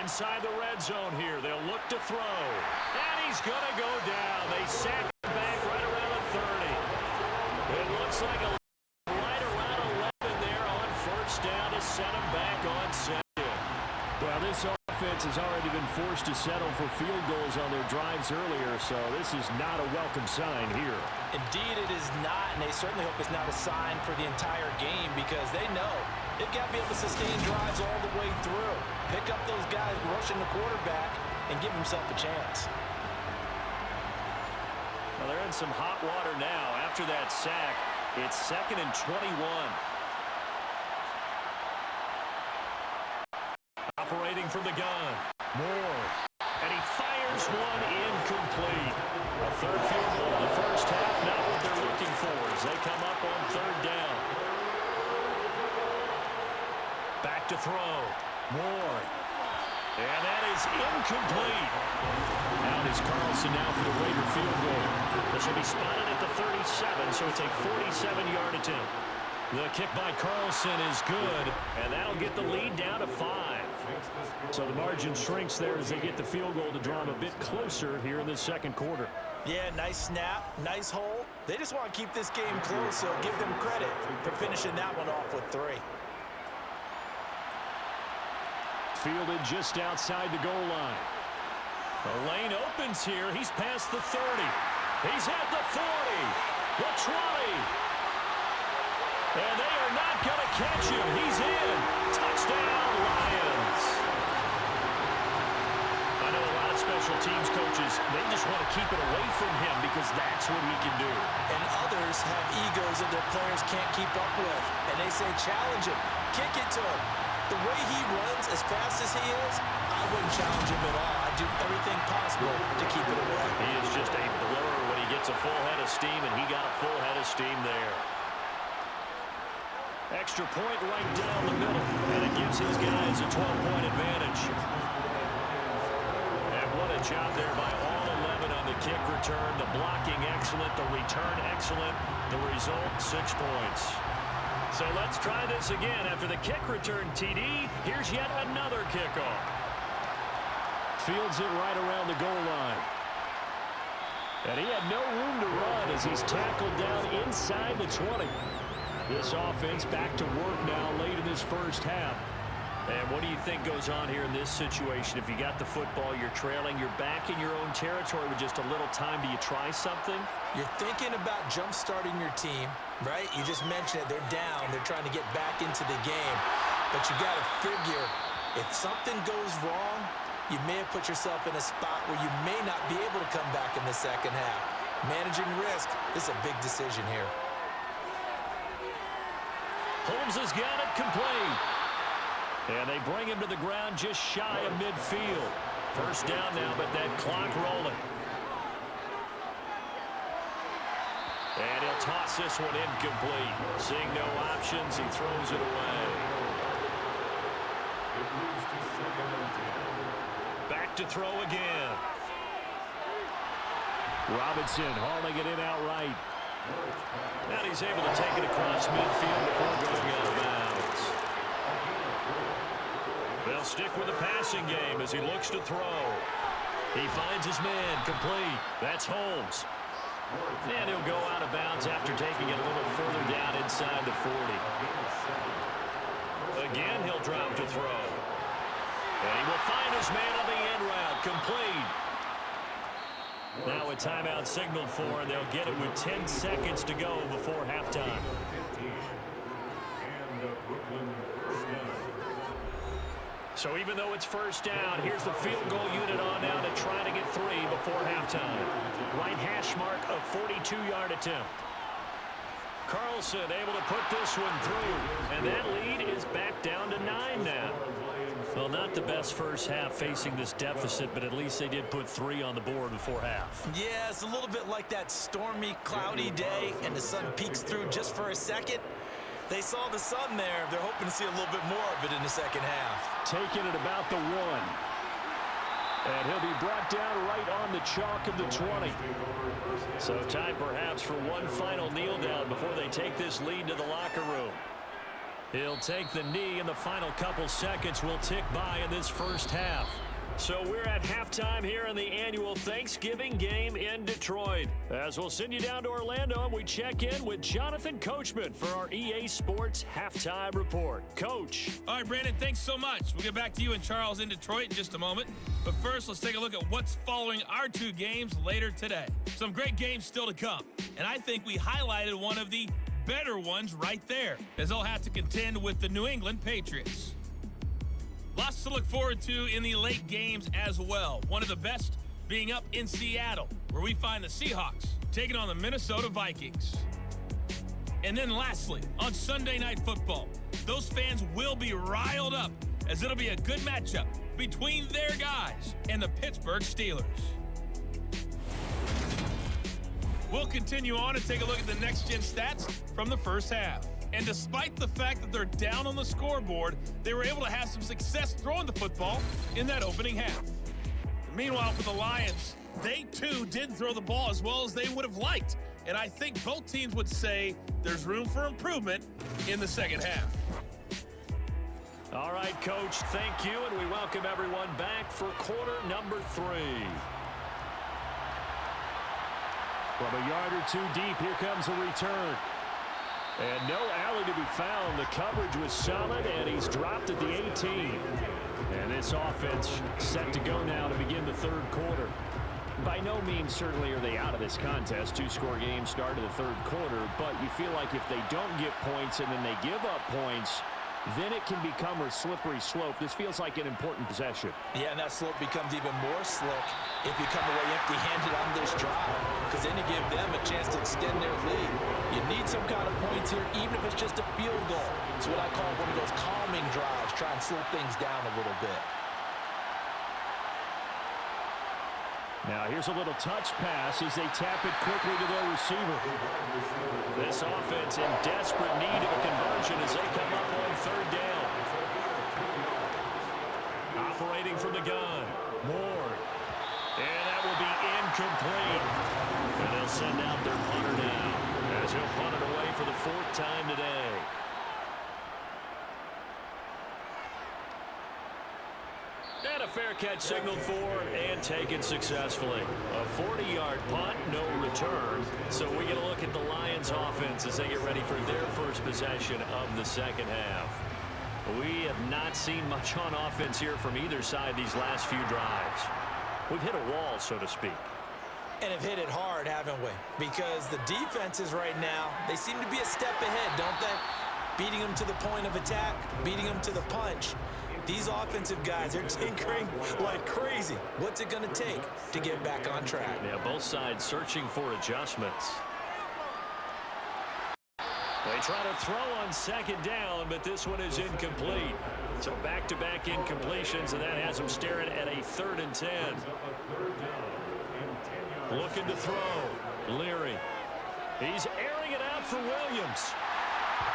Inside the red zone here. They'll look to throw. And he's going to go down. They sack him back right around the 30. It looks like right around 11 there on 1st down to set him back on 2nd. Well, this offense has already been forced to settle for field goals on their drives earlier, so this is not a welcome sign here. Indeed, it is not, and they certainly hope it's not a sign for the entire game because they know they've got to be able to sustain drives all the way through. Pick up those guys rushing the quarterback and give himself a chance. Well, they're in some hot water now. After that sack, it's 2nd and 21. Operating from the gun. Moore. And he fires one incomplete. A 3rd field goal in the 1st half. Not what they're looking for as they come up on 3rd down. Back to throw. Moore. And that is incomplete. Out is Carlson now for the Raider field goal. This will be spotted at the 37, so it's a 47-yard attempt. The kick by Carlson is good, and that'll get the lead down to 5. So the margin shrinks there as they get the field goal to draw them a bit closer here in the second quarter. Yeah, nice snap, nice hole. They just want to keep this game close, so give them credit for finishing that one off with 3. Fielded just outside the goal line. The lane opens here. He's past the 30. He's at the 40. The 20. And they are not going to catch him. He's in. Touchdown, Lions. I know a lot of special teams coaches, they just want to keep it away from him because that's what he can do. And others have egos that their players can't keep up with. And they say, challenge him. Kick it to him. The way he runs as fast as he is, I wouldn't challenge him at all. I'd do everything possible to keep it away. He is just a blur when he gets a full head of steam, and he got a full head of steam there. Extra point right down the middle, and it gives his guys a 12-point advantage. And what a job there by all 11 on the kick return. The blocking excellent, the return excellent. The result, 6 points. So let's try this again. After the kick return TD, here's yet another kickoff. Fields it right around the goal line. And he had no room to run as he's tackled down inside the 20. This offense back to work now late in this first half. And what do you think goes on here in this situation? If you got the football, you're trailing, you're back in your own territory with just a little time. Do you try something? You're thinking about jump-starting your team, right? You just mentioned it. They're down. They're trying to get back into the game. But you got to figure, if something goes wrong, you may have put yourself in a spot where you may not be able to come back in the second half. Managing risk is a big decision here. Holmes has got it complete. And they bring him to the ground just shy of midfield. First down now, but that clock rolling. And he'll toss this one incomplete. Seeing no options, he throws it away. Back to throw again. Robinson hauling it in outright. And he's able to take it across midfield before going out of bounds. They'll stick with the passing game as he looks to throw. He finds his man complete. That's Holmes. And he'll go out of bounds after taking it a little further down inside the 40. Again, he'll drop to throw. And he will find his man on the end route. Complete. Now a timeout signaled for, and they'll get it with 10 seconds to go before halftime. So even though it's first down, here's the field goal unit on now to try to get 3 before halftime. Right hash mark, a 42-yard attempt. Carlson able to put this one through, and that lead is back down to 9 now. Well, not the best first half facing this deficit, but at least they did put 3 on the board before half. Yeah, it's a little bit like that stormy, cloudy day, and the sun peeks through just for a second. They saw the sun there. They're hoping to see a little bit more of it in the second half. Taking it about the 1. And he'll be brought down right on the chalk of the 20. So time perhaps for one final kneel down before they take this lead to the locker room. He'll take the knee, and the final couple seconds will tick by in this first half. So we're at halftime here in the annual Thanksgiving game in Detroit. As we'll send you down to Orlando, and we check in with Jonathan Coachman for our EA Sports Halftime Report. Coach. All right, Brandon, thanks so much. We'll get back to you and Charles in Detroit in just a moment. But first, let's take a look at what's following our 2 games later today. Some great games still to come. And I think we highlighted one of the better ones right there, as they'll have to contend with the New England Patriots. Lots to look forward to in the late games as well. One of the best being up in Seattle, where we find the Seahawks taking on the Minnesota Vikings. And then lastly, on Sunday Night Football, those fans will be riled up, as it'll be a good matchup between their guys and the Pittsburgh Steelers. We'll continue on and take a look at the next-gen stats from the first half. And despite the fact that they're down on the scoreboard, they were able to have some success throwing the football in that opening half. Meanwhile, for the Lions, they too didn't throw the ball as well as they would have liked. And I think both teams would say there's room for improvement in the second half. All right, Coach, thank you, and we welcome everyone back for quarter number 3. From a yard or two deep, here comes a return. And no alley to be found. The coverage was solid, and he's dropped at the 18. And this offense set to go now to begin the third quarter. By no means, certainly, are they out of this contest. 2-score game start of the third quarter, but you feel like if they don't get points and then they give up points, then it can become a slippery slope. This feels like an important possession. Yeah, and that slope becomes even more slick if you come away empty-handed on this drive, because then you give them a chance to extend their lead. You need some kind of points here, even if it's just a field goal. It's what I call one of those calming drives, try and slow things down a little bit. Now here's a little touch pass as they tap it quickly to their receiver. This offense in desperate need of a conversion as they come up on third down. Operating from the gun, Moore. And that will be incomplete. And they'll send out their punter now as he'll punt it away for the 4th time today. And a fair catch signaled for and taken successfully. A 40-yard punt, no return. So we get a look at the Lions offense as they get ready for their first possession of the second half. We have not seen much on offense here from either side these last few drives. We've hit a wall, so to speak. And have hit it hard, haven't we? Because the defenses right now, they seem to be a step ahead, don't they? Beating them to the point of attack, beating them to the punch. These offensive guys are tinkering like crazy. What's it going to take to get back on track? Yeah, both sides searching for adjustments. They try to throw on second down, but this one is incomplete. So back-to-back incompletions, and that has them staring at a 3rd and 10. Looking to throw. Leary. He's airing it out for Williams.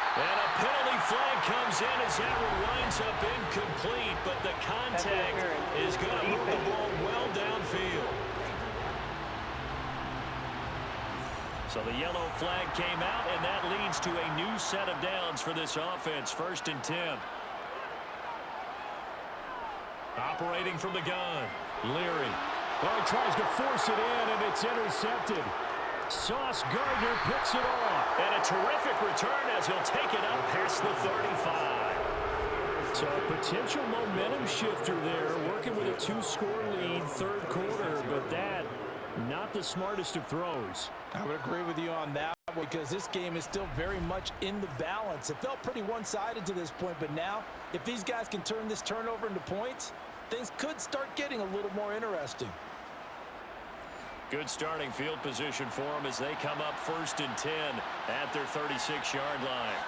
And a penalty flag comes in as that one winds up incomplete, but the contact is going to move the ball well downfield. So the yellow flag came out, and that leads to a new set of downs for this offense. 1st and 10. Operating from the gun, Leary. Well, he tries to force it in, and it's intercepted. Sauce Gardner picks it off. And a terrific return as he'll take it up past the 35. So a potential momentum shifter there, working with a 2-score lead, third quarter, but that, not the smartest of throws. I would agree with you on that because this game is still very much in the balance. It felt pretty one-sided to this point, but now, if these guys can turn this turnover into points, things could start getting a little more interesting. Good starting field position for them as they come up 1st and 10 at their 36-yard line.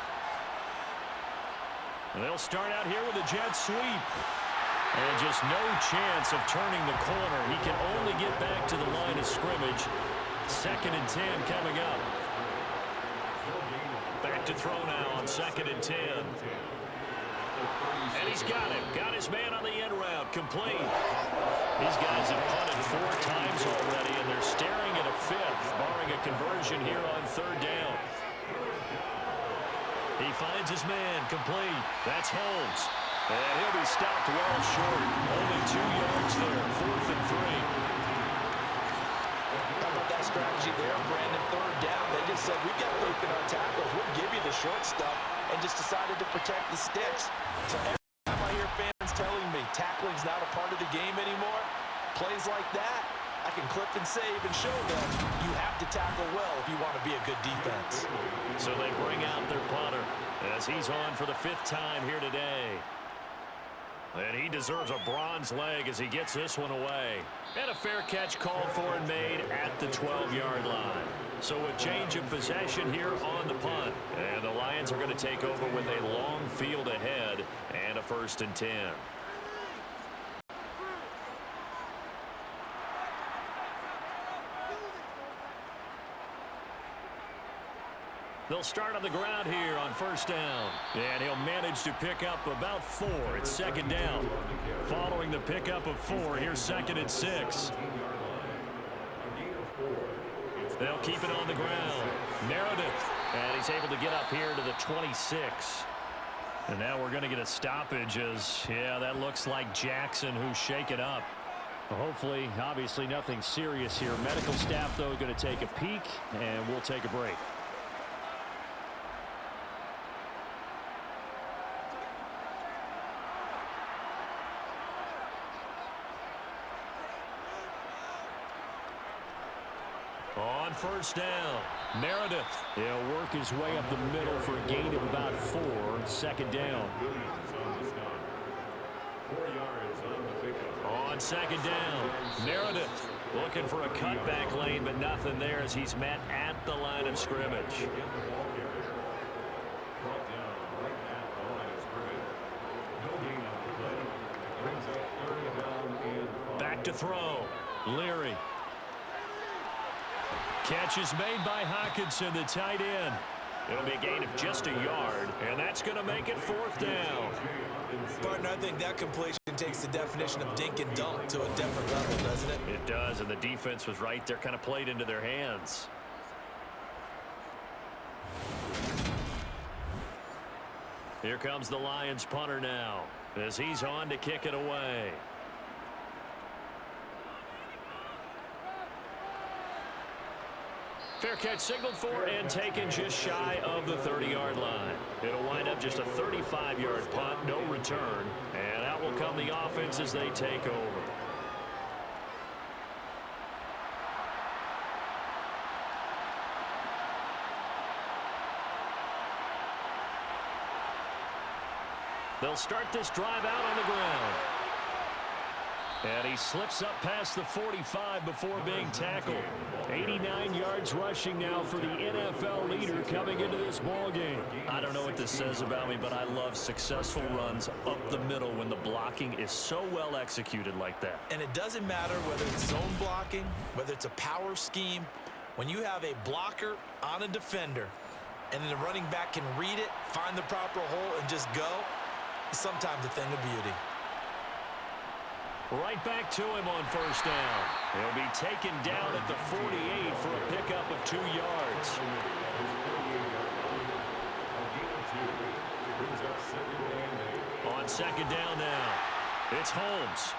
And they'll start out here with a jet sweep. And just no chance of turning the corner. He can only get back to the line of scrimmage. 2nd and 10 coming up. Back to throw now on 2nd and 10. And he's got him. Got his man on the end route. Complete. These guys have punted 4 times already, and they're staring at a 5th, barring a conversion here on 3rd down. He finds his man. Complete. That's Holmes. And he'll be stopped well short. Only 2 yards there. 4th and 3. How about that strategy there, Brandon? 3rd down. They just said, we've got faith in our tackles. We'll give you the short stuff, and just decided to protect the sticks. So every time I hear fans telling me tackling's not a part of the game anymore, plays like that, I can clip and save and show them you have to tackle well if you want to be a good defense. So they bring out their punter as he's on for the 5th time here today. And he deserves a bronze leg as he gets this one away. And a fair catch called for and made at the 12-yard line. So a change of possession here on the punt. And the Lions are going to take over with a long field ahead and a 1st and 10. They'll start on the ground here on first down. And he'll manage to pick up about 4. It's second down. Following the pickup of 4, here's second and 6. They'll keep it on the ground. Meredith. And he's able to get up here to the 26. And now we're going to get a stoppage as, yeah, that looks like Jackson who's shaken up. Well, hopefully, obviously nothing serious here. Medical staff, though, going to take a peek, and we'll take a break. On first down, Meredith. He'll work his way up the middle for a gain of about 4. Second down. On second down, Meredith looking for a cutback lane, but nothing there as he's met at the line of scrimmage. Back to throw. Leary. Catch is made by Hawkinson, the tight end. It'll be a gain of just a yard, and that's going to make it 4th down. Partner, I think that completion takes the definition of dink and dunk to a different level, doesn't it? It does, and the defense was right there, kind of played into their hands. Here comes the Lions punter now, as he's on to kick it away. Fair catch signaled for and taken just shy of the 30-yard line. It'll wind up just a 35-yard punt, no return. And out will come the offense as they take over. They'll start this drive out on the ground. And he slips up past the 45 before being tackled. 89 yards rushing now for the NFL leader coming into this ballgame. I don't know what this says about me, but I love successful runs up the middle when the blocking is so well executed like that. And it doesn't matter whether it's zone blocking, whether it's a power scheme. When you have a blocker on a defender and then the running back can read it, find the proper hole, and just go, it's sometimes a thing of beauty. Right back to him on first down. He'll be taken down at the 48 for a pickup of 2 yards. On second down now, it's Holmes.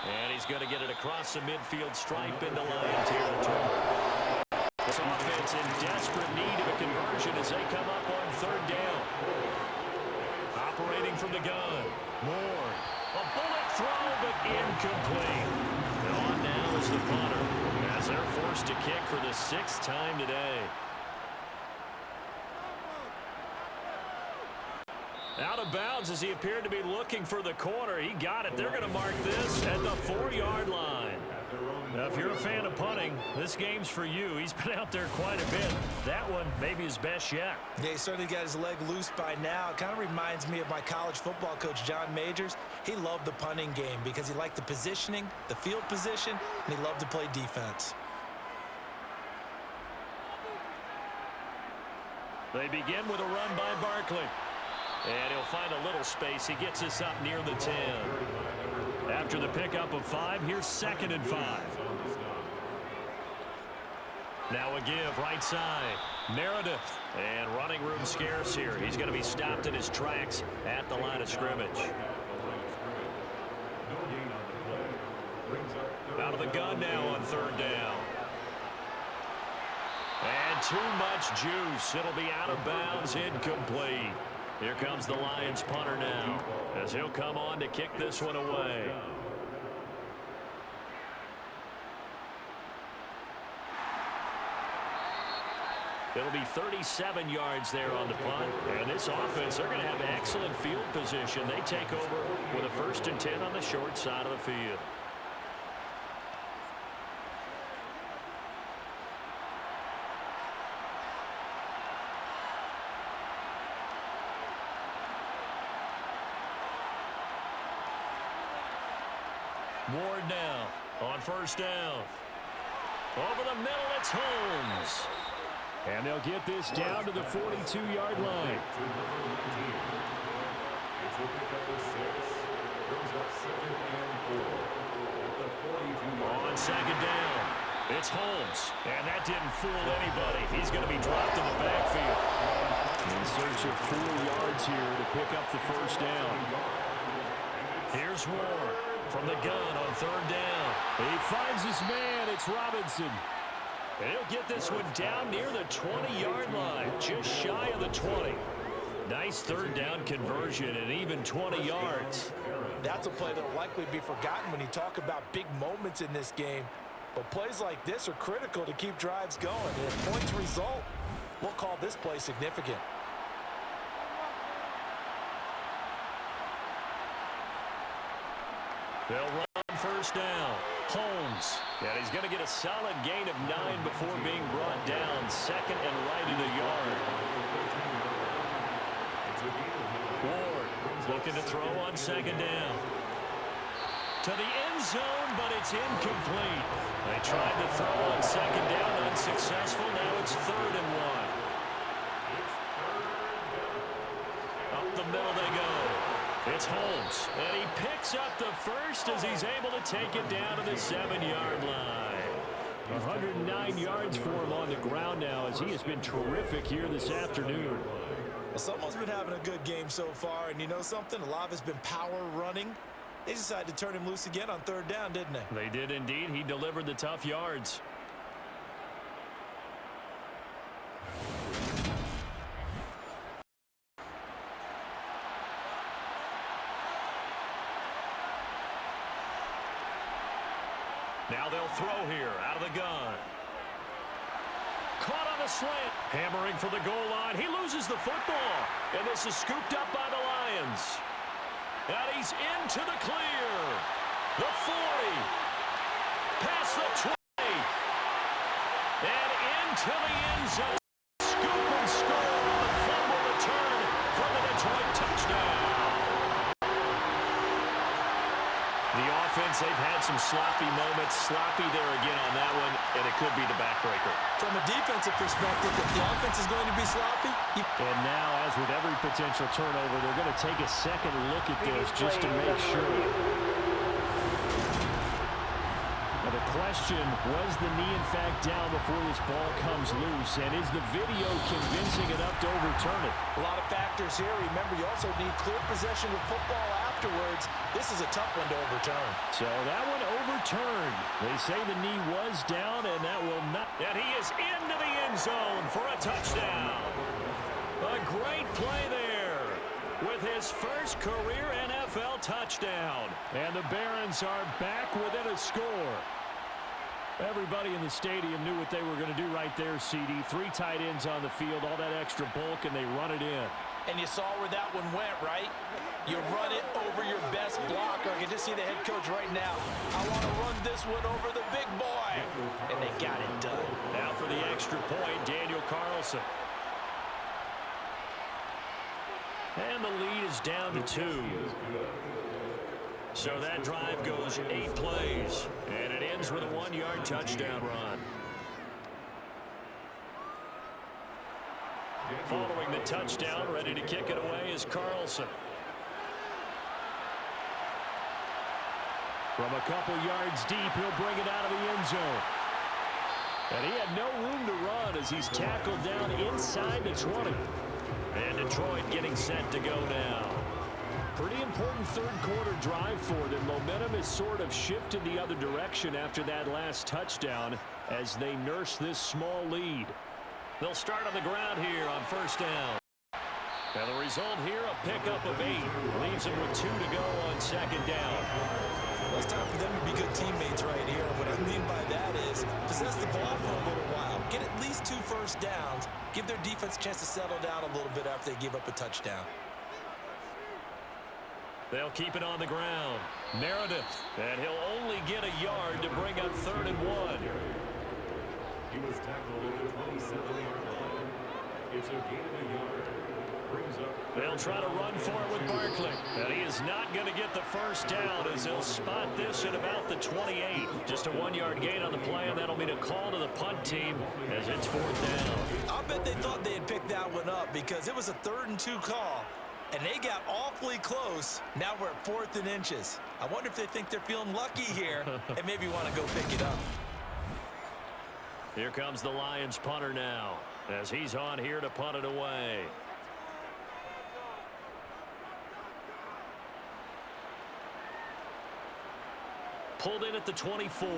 And he's going to get it across the midfield stripe into Lion territory. This offense in desperate need of a conversion as they come up on third down. Operating from the gun, Moore. A bullet throw, but incomplete. And on now is the punter, as they're forced to kick for the 6th time today. Out of bounds as he appeared to be looking for the corner. He got it. They're going to mark this at the 4-yard line. Now, if you're a fan of punting, this game's for you. He's been out there quite a bit. That one maybe his best yet. Yeah, he certainly got his leg loose by now. It kind of reminds me of my college football coach, John Majors. He loved the punting game because he liked the positioning, the field position, and he loved to play defense. They begin with a run by Barkley. And he'll find a little space. He gets us up near the 10. After the pickup of 5, here's 2nd and 5. Now a give right side. Meredith. And running room scarce here. He's going to be stopped in his tracks at the line of scrimmage. Out of the gun now on third down. And too much juice. It'll be out of bounds, incomplete. Here comes the Lions punter now, as he'll come on to kick this one away. It'll be 37 yards there on the punt. And this offense, they're going to have excellent field position. They take over with a 1st and 10 on the short side of the field. Ward now on first down. Over the middle, it's Holmes. And they'll get this down to the 42-yard line. To number 19. It's a pickup of 6. Brings up 2nd and 4. At the 42-yard On second down, it's Holmes. And that didn't fool anybody. He's going to be dropped in the backfield. In search of 4 yards here to pick up the first down. Here's Ward from the gun on third down. He finds his man. It's Robinson. And he'll get this one down near the 20-yard line, just shy of the 20. Nice third down conversion and even 20 yards. That's a play that will likely be forgotten when you talk about big moments in this game. But plays like this are critical to keep drives going. And if points result, we'll call this play significant. They'll run first down. Holmes. And he's going to get a solid gain of 9 before being brought down. Second and right in a yard. Ward looking to throw on second down. To the end zone, but it's incomplete. They tried to throw on second down, unsuccessful. Now it's 3rd and 1. Up the middle they go. It's Holmes, and he picks up the first as he's able to take it down to the 7-yard line. 109 yards for him on the ground now as he has been terrific here this afternoon. Well, someone's been having a good game so far, and you know something? A lot of it's been power running. They decided to turn him loose again on third down, didn't they? They did indeed. He delivered the tough yards. Now they'll throw here out of the gun. Caught on the slant. Hammering for the goal line. He loses the football. And this is scooped up by the Lions. And he's into the clear. The 40. Past the 20. And into the end zone. Scoop and score on the fumble return for the Detroit touchdown. The offense, they've had some sloppy moments. Sloppy there again on that one, and it could be the backbreaker. From a defensive perspective, if the offense is going to be sloppy. And now, as with every potential turnover, they're going to take a second look at this just to make sure. Now the question, was the knee in fact down before this ball comes loose? And is the video convincing enough to overturn it? A lot of factors here. Remember, you also need clear possession of football afterwards. This is a tough one to overturn. So that one overturned. They say the knee was down, and that will not. And he is into the end zone for a touchdown. A great play there with his first career NFL touchdown. And the Barons are back within a score. Everybody in the stadium knew what they were going to do right there, CD. 3 tight ends on the field, all that extra bulk, and they run it in. And you saw where that one went, right? You run it over your best blocker. I can just see the head coach right now. I want to run this one over the big boy. And they got it done. Now for the extra point, Daniel Carlson. And the lead is down to 2. So that drive goes 8 plays. And it ends with a 1-yard touchdown run. Following the touchdown, ready to kick it away is Carlson. From a couple yards deep, he'll bring it out of the end zone. And he had no room to run as he's tackled down inside the 20. And Detroit getting set to go now. Pretty important third-quarter drive for them. Momentum has sort of shifted the other direction after that last touchdown as they nurse this small lead. They'll start on the ground here on first down. And the result here, a pickup of 8. Leaves them with 2 to go on second down. Well, it's time for them to be good teammates right here. What I mean by that is possess the ball for a little while. Get at least 2 first downs. Give their defense a chance to settle down a little bit after they give up a touchdown. They'll keep it on the ground. Meredith. And he'll only get a yard to bring up 3rd and 1. He was tackled at the 27-yard line. It's a gain of a yard. brings up. They'll try to run for it with Barkley. And he is not going to get the first down as they'll spot this at about the 28. Just a 1-yard gain on the play, and that'll mean a call to the punt team as it's 4th down. I bet they thought they had picked that one up because it was a 3rd and 2 call, and they got awfully close. Now we're at 4th and inches. I wonder if they think they're feeling lucky here and maybe want to go pick it up. Here comes the Lions punter now as he's on here to punt it away. Pulled in at the 24.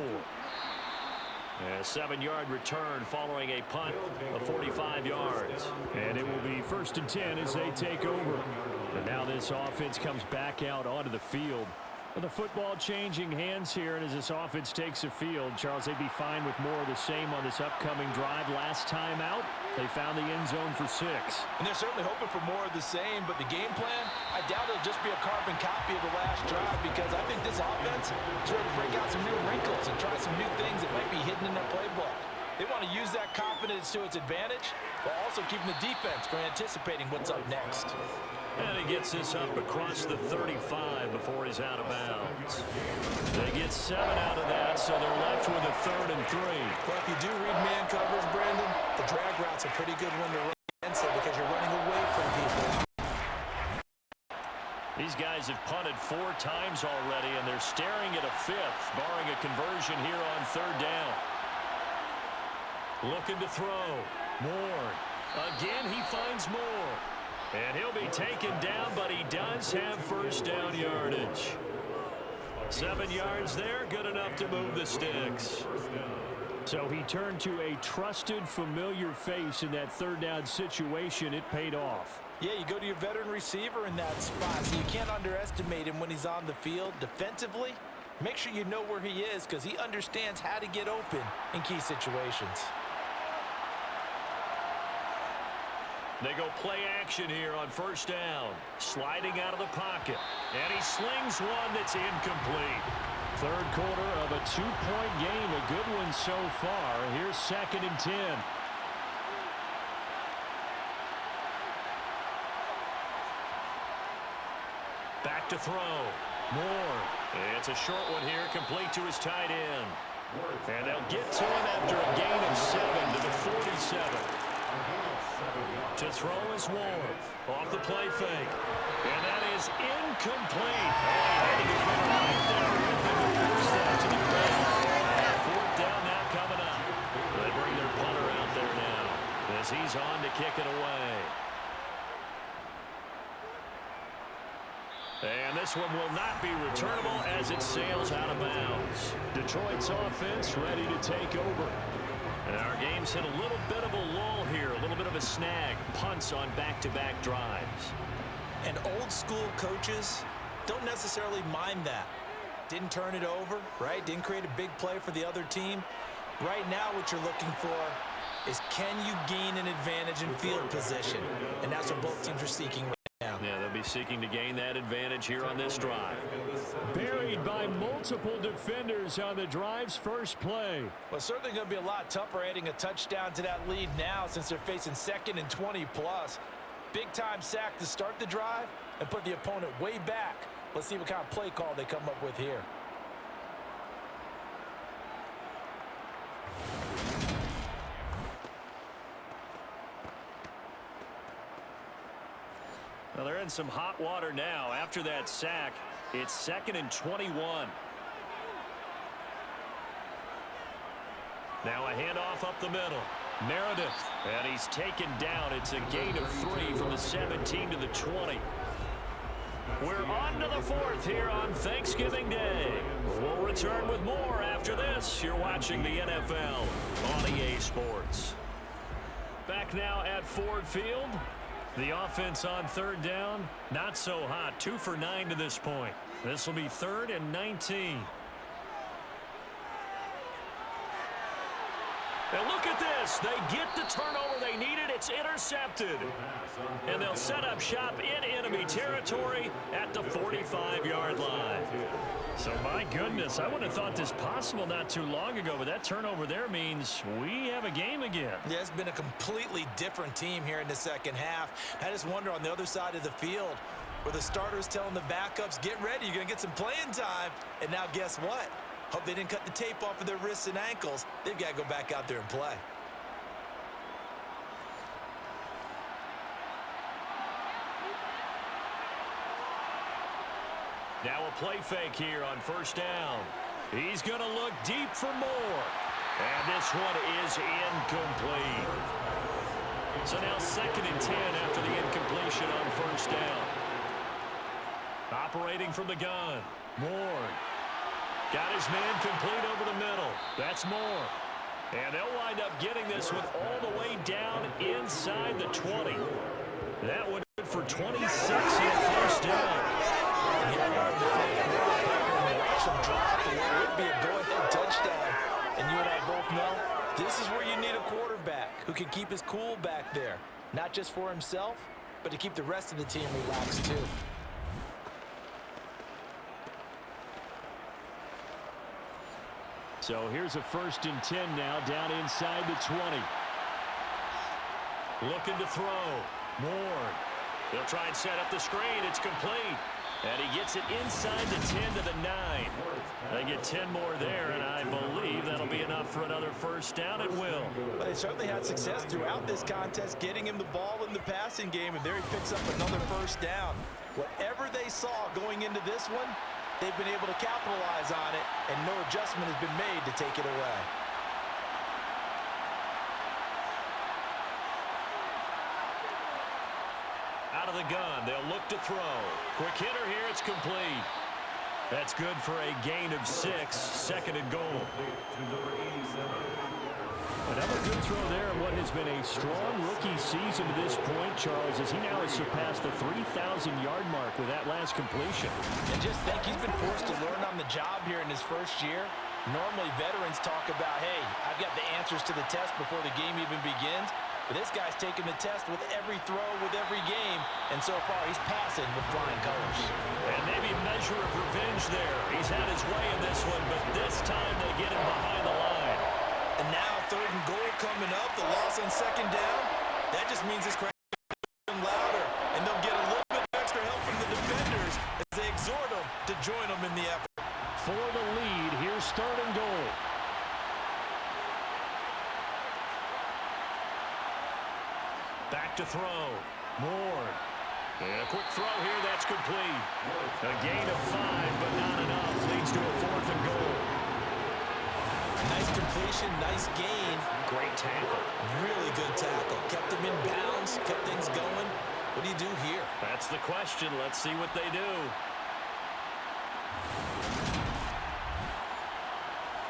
A 7-yard return following a punt of 45 yards. And it will be 1st and 10 as they take over. And now this offense comes back out onto the field. With the football changing hands here, and as this offense takes the field, Charles, they'd be fine with more of the same on this upcoming drive. Last time out, they found the end zone for 6. And they're certainly hoping for more of the same, but the game plan, I doubt it'll just be a carbon copy of the last drive because I think this offense is ready to break out some new wrinkles and try some new things that might be hidden in their playbook. They want to use that confidence to its advantage while also keeping the defense from anticipating what's up next. And he gets this up across the 35 before he's out of bounds. They get 7 out of that, so they're left with a 3rd and 3. Well, if you do read man covers, Brandon, the drag route's a pretty good one to run against it because you're running away from people. These guys have punted 4 times already, and they're staring at a 5th, barring a conversion here on 3rd down. Looking to throw. Moore. Again, he finds Moore. And he'll be taken down, but he does have 1st down yardage. 7 yards there, good enough to move the sticks. So he turned to a trusted, familiar face in that 3rd down situation. It paid off. Yeah, you go to your veteran receiver in that spot, so you can't underestimate him when he's on the field. Defensively, make sure you know where he is because he understands how to get open in key situations. They go play action here on 1st down. Sliding out of the pocket. And he slings one that's incomplete. 3rd quarter of a 2-point game. A good one so far. Here's 2nd and 10. Back to throw. Moore. It's a short one here, complete to his tight end. And they'll get to him after a gain of 7 to the 47. To throw is Moore. Off the play fake. And that is incomplete. Had to defend right there with him to force that to the ground. 4th down now coming up. They bring their punter out there now as he's on to kick it away. And this one will not be returnable as it sails out of bounds. Detroit's offense ready to take over. And our game's hit a little bit of a lull here, a little bit of a snag. Punts on back-to-back drives. And old school coaches don't necessarily mind that. Didn't turn it over, right? Didn't create a big play for the other team. Right now what you're looking for is can you gain an advantage in field position? And that's what both teams are seeking right now. Yeah, they'll be seeking to gain that advantage here on this drive. Buried by multiple defenders on the drive's first play. Well, certainly going to be a lot tougher adding a touchdown to that lead now since they're facing 2nd and 20 plus. Big time sack to start the drive and put the opponent way back. Let's see what kind of play call they come up with here. Well, they're in some hot water now. After that sack, it's 2nd and 21. Now a handoff up the middle. Meredith, and he's taken down. It's a gain of 3 from the 17 to the 20. We're on to the 4th here on Thanksgiving Day. We'll return with more after this. You're watching the NFL on EA Sports. Back now at Ford Field. The offense on 3rd down, not so hot. 2 for 9 to this point. This will be 3rd and 19. And look at this. They get the turnover they needed. It's intercepted. And they'll set up shop in enemy territory at the 45-yard line. So, my goodness, I wouldn't have thought this possible not too long ago, but that turnover there means we have a game again. Yeah, it's been a completely different team here in the second half. I just wonder on the other side of the field where the starters telling the backups, get ready, you're going to get some playing time. And now guess what? Hope they didn't cut the tape off of their wrists and ankles. They've got to go back out there and play. Now a play fake here on first down. He's going to look deep for more. And this one is incomplete. So now 2nd and 10 after the incompletion on first down. Operating from the gun. Moore. Got his man complete over the middle. That's Moore. And they'll wind up getting this one all the way down inside the 20. That would be for 26 on first down. It would be a go-ahead touchdown. And you and I both know this is where you need a quarterback who can keep his cool back there. Not just for himself, but to keep the rest of the team relaxed too. So here's a 1st and 10 now down inside the 20. Looking to throw. Moore. They'll try and set up the screen. It's complete. And he gets it inside the 10 to the 9. They get 10 more there, and I believe that'll be enough for another first down. It will. But they certainly had success throughout this contest, getting him the ball in the passing game, and there he picks up another first down. Whatever they saw going into this one, they've been able to capitalize on it, and no adjustment has been made to take it away. Out of the gun, they'll look to throw. Quick hitter here, it's complete. That's good for a gain of 6, 2nd and goal. Another good throw there in what has been a strong rookie season to this point, Charles, as he now has surpassed the 3,000-yard mark with that last completion. And just think, he's been forced to learn on the job here in his first year. Normally, veterans talk about, hey, I've got the answers to the test before the game even begins. But this guy's taking the test with every throw, with every game. And so far, he's passing with flying colors. And maybe a measure of revenge there. He's had his way in this one, but this time they get him behind the line. And now 3rd and goal coming up. The loss on 2nd down. That just means this crowd is louder. And they'll get a little bit of extra help from the defenders as they exhort them to join them in the effort. For the lead, here's 3rd and goal. Back to throw. Moore. And a quick throw here, that's complete. A gain of 5, but not enough. Leads to a 4th and goal. Nice completion, nice gain. Great tackle. Really good tackle. Kept him in bounds, kept things going. What do you do here? That's the question. Let's see what they do.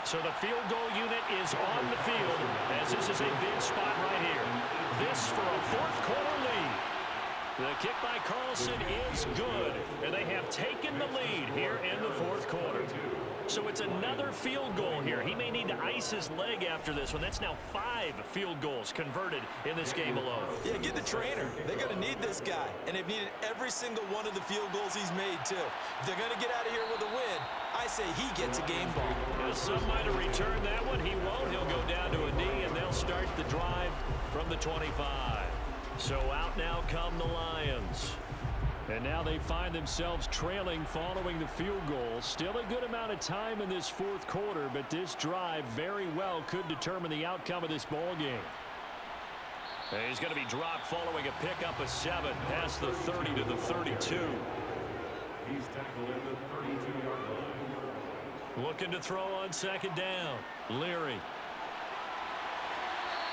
So the field goal unit is on the field as this is a big spot right here. This for a 4th quarter lead. The kick by Carlson is good, and they have taken the lead here in the 4th quarter. So it's another field goal here. He may need to ice his leg after this one. That's now 5 field goals converted in this game alone. Yeah, get the trainer. They're going to need this guy, and they've needed every single one of the field goals he's made, too. If they're going to get out of here with a win, I say he gets a game ball. Some might have returned that one. He won't. He'll go down to a knee, and they'll start the drive from the 25. So out now come the Lions. And now they find themselves trailing following the field goal. Still a good amount of time in this 4th quarter, but this drive very well could determine the outcome of this ball game. And he's going to be dropped following a pickup of 7 past the 30 to the 32. He's tackled at the 32-yard line. Looking to throw on 2nd down. Leary.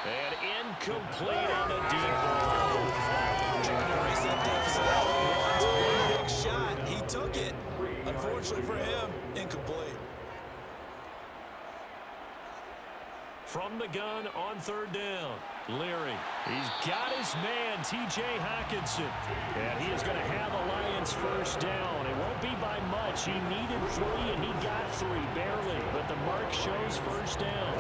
And incomplete on a deep ball. Trying to erase that deficit out. One big shot. He took it. Unfortunately for him, incomplete. From the gun on 3rd down. Leary. He's got his man, T.J. Hockenson. And he is going to have a Lions first down. It won't be by much. He needed 3, and he got 3, barely. But the mark shows first down.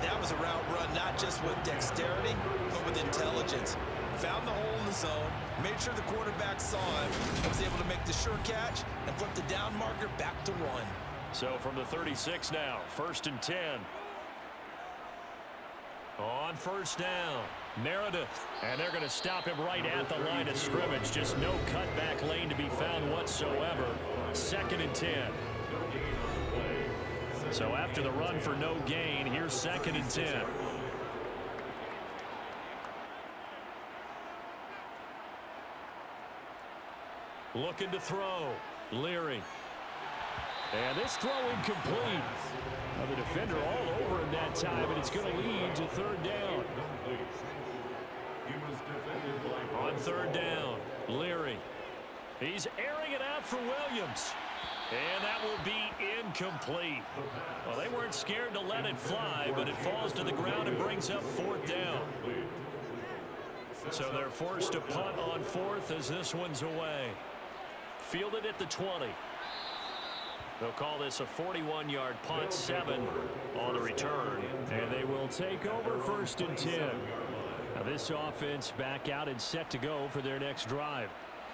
That was a route run not just with dexterity, but with intelligence. found the hole in the zone, made sure the quarterback saw him, and was able to make the sure catch and flip the down marker back to 1. So from the 36 now, 1st and 10. On 1st down, Meredith. And they're going to stop him right at the line of scrimmage. Just no cutback lane to be found whatsoever. 2nd and 10. So after the run for no gain, here's 2nd and 10. Looking to throw. Leary. And this throw incomplete. Well, the defender all over him that time, and it's going to lead to 3rd down. On 3rd down, Leary. He's airing it out for Williams. And that will be incomplete. Well, they weren't scared to let it fly, but it falls to the ground and brings up 4th down. So they're forced to punt on 4th as this one's away. Fielded at the 20. They'll call this a 41-yard punt, 7 on the return. And they will take over 1st and 10. Now this offense back out and set to go for their next drive.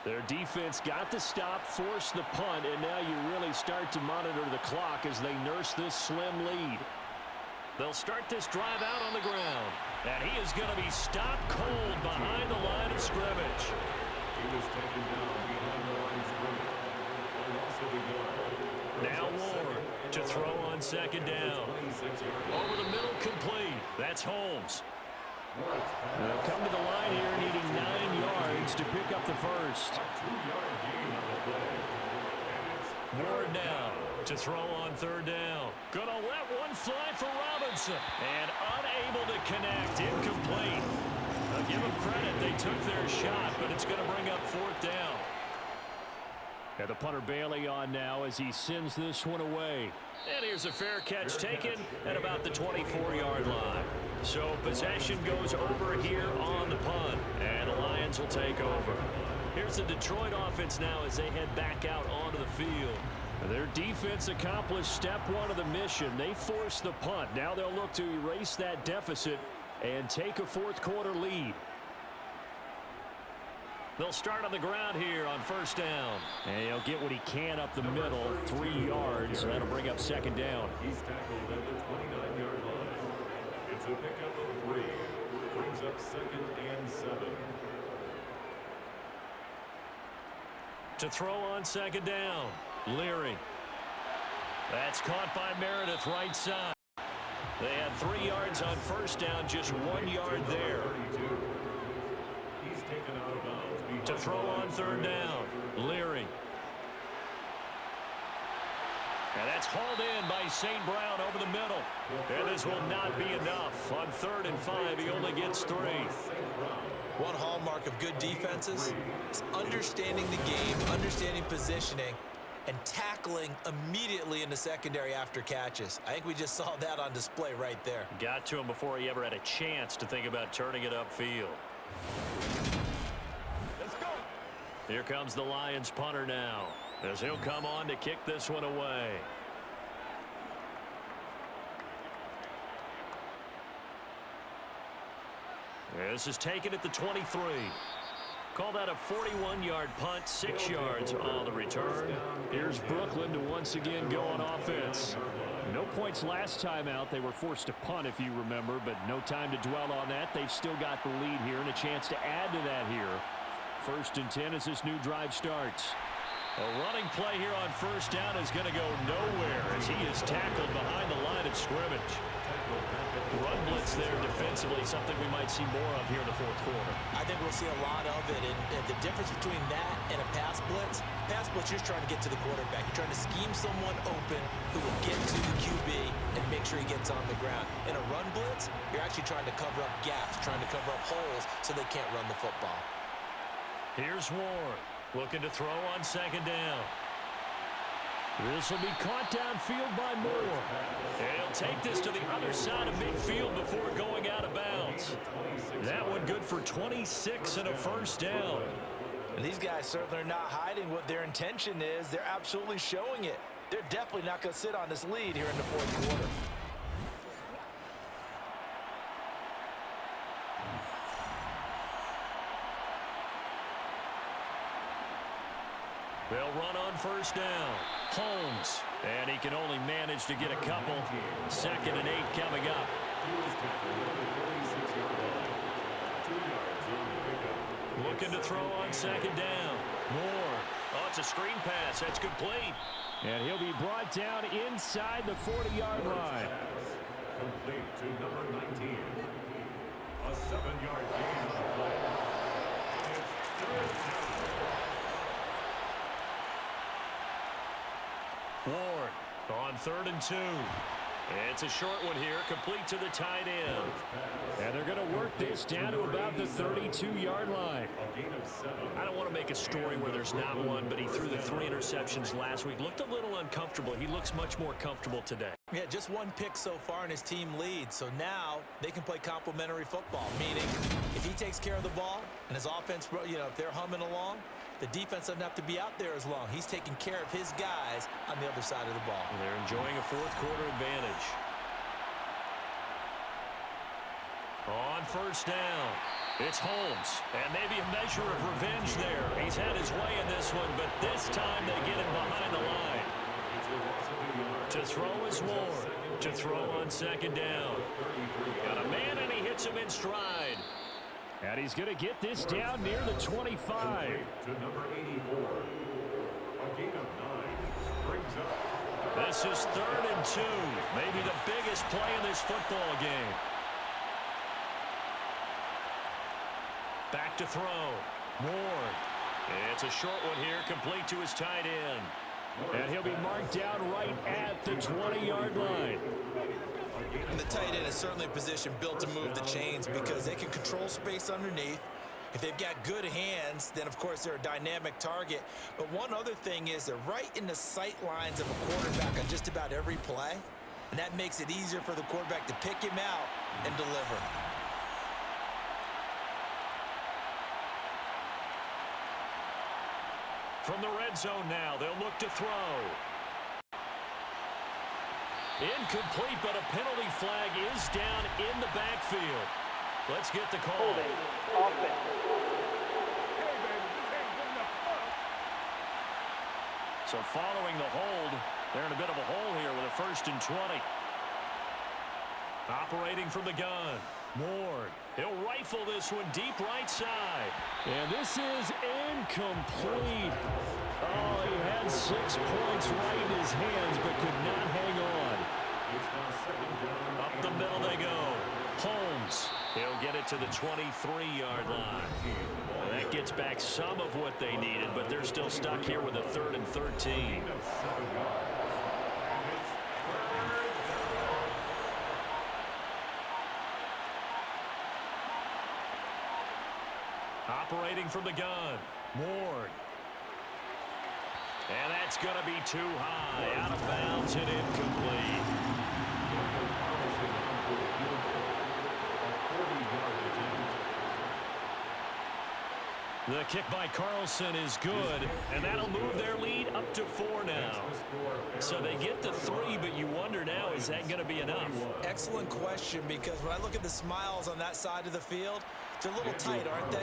Their defense got the stop, forced the punt, and now you really start to monitor the clock as they nurse this slim lead. They'll start this drive out on the ground. And he is going to be stopped cold behind the line of scrimmage. He was taken down behind the line of scrimmage. Now Ward to throw on 2nd down. Over the middle, complete. That's Holmes. They'll come to the line here needing 9 yards to pick up the first. Ward now to throw on 3rd down. Gonna let one fly for Robinson. And unable to connect. Incomplete. I'll give them credit. They took their shot, but it's going to bring up 4th down. And the punter Bailey on now as he sends this one away. And here's a fair catch taken at about the 24-yard line. So possession goes over here on the punt. And the Lions will take over. Here's the Detroit offense now as they head back out onto the field. Their defense accomplished step 1 of the mission. They forced the punt. Now they'll look to erase that deficit and take a 4th quarter lead. They'll start on the ground here on 1st down. And he'll get what he can up the middle, 3 yards. That'll bring up 2nd down. He's tackled at the 29-yard line. It's a pickup of 3. Brings up 2nd and 7. To throw on 2nd down, Leary. That's caught by Meredith right side. They had 3 yards on 1st down, just 1 yard there. He's taken out of bounds. To throw on 3rd down, Leary. And that's hauled in by St. Brown over the middle. And this will not be enough. On 3rd and 5, he only gets 3. One hallmark of good defenses is understanding the game, understanding positioning, and tackling immediately in the secondary after catches. I think we just saw that on display right there. Got to him before he ever had a chance to think about turning it upfield. Let's go. Here comes the Lions punter now as he'll come on to kick this one away. This is taken at the 23. Call that a 41-yard punt, 6 yards on the return. Here's Brooklyn to once again go on offense. No points last time out. They were forced to punt, if you remember, but no time to dwell on that. They've still got the lead here and a chance to add to that here. 1st and 10 as this new drive starts. A running play here on 1st down is going to go nowhere as he is tackled behind the line of scrimmage. Run blitz there defensively, something we might see more of here in the 4th quarter. I think we'll see a lot of it, and the difference between that and a pass blitz, you're trying to get to the quarterback. You're trying to scheme someone open who will get to the QB and make sure he gets on the ground. In a run blitz, you're actually trying to cover up gaps, trying to cover up holes so they can't run the football. Here's Ward looking to throw on 2nd down. This will be caught downfield by Moore. And he'll take this to the other side of midfield before going out of bounds. That one good for 26 and a 1st down. And these guys certainly are not hiding what their intention is. They're absolutely showing it. They're definitely not going to sit on this lead here in the 4th quarter. They'll run on first down. Holmes. And he can only manage to get a couple. 2nd and 8 coming up. Looking to throw on 2nd down. Moore. Oh, it's a screen pass. That's complete. And he'll be brought down inside the 40-yard line. Complete to number 19. A 7-yard gain on the play. It's 3rd down. Ward on 3rd and 2. It's a short one here, complete to the tight end. And they're going to work this down to about the 32-yard line. A gain of 7. I don't want to make a story where there's not one, but he threw the 3 interceptions last week. Looked a little uncomfortable. He looks much more comfortable today. Yeah, just 1 pick so far and his team leads. So now they can play complementary football, meaning if he takes care of the ball and his offense, if they're humming along, the defense doesn't have to be out there as long. He's taking care of his guys on the other side of the ball. And they're enjoying a 4th quarter advantage. On first down, it's Holmes. And maybe a measure of revenge there. He's had his way in this one, but this time they get him behind the line. To throw is Ward. To throw on 2nd down. Got a man, and he hits him in stride. And he's going to get this down near the 25. To number 84. A gain of 9. Brings up. This is 3rd and 2. Maybe the biggest play in this football game. Back to throw. Ward. It's a short one here, complete to his tight end. And he'll be marked down right at the 20-yard line. And the tight end is certainly a position built to move the chains because they can control space underneath. If they've got good hands, then of course they're a dynamic target. But one other thing is they're right in the sight lines of a quarterback on just about every play. And that makes it easier for the quarterback to pick him out and deliver. From the red zone now, they'll look to throw. Incomplete, but a penalty flag is down in the backfield. Let's get the call. So following the hold, they're in a bit of a hole here with a 1st and 20. Operating from the gun. Ward. He'll rifle this one deep right side. And this is incomplete. Oh, he had 6 points right in his hands, but could not hang on. Up the middle they go. Holmes. He'll get it to the 23-yard line. And that gets back some of what they needed, but they're still stuck here with a 3rd and 13. Operating from the gun. Ward. And that's going to be too high. Out of bounds and incomplete. The kick by Carlson is good, and that'll move their lead up to 4 now. So they get the 3, but you wonder now, is that going to be enough? Excellent question, because when I look at the smiles on that side of the field, they're a little tight, aren't they?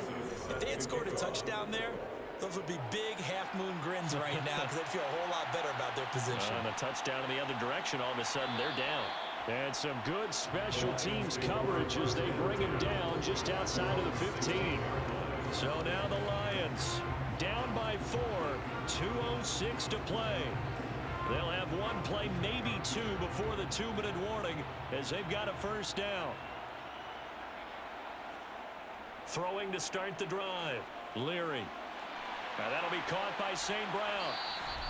If they had scored a touchdown there, those would be big half-moon grins right now because they'd feel a whole lot better about their position. And a touchdown in the other direction, all of a sudden they're down. And some good special teams coverage as they bring him down just outside of the 15. So now the Lions down by 4, 2:06 to play. They'll have 1 play, maybe 2, before the 2-minute warning as they've got a 1st down. Throwing to start the drive. Leary. Now that'll be caught by St. Brown.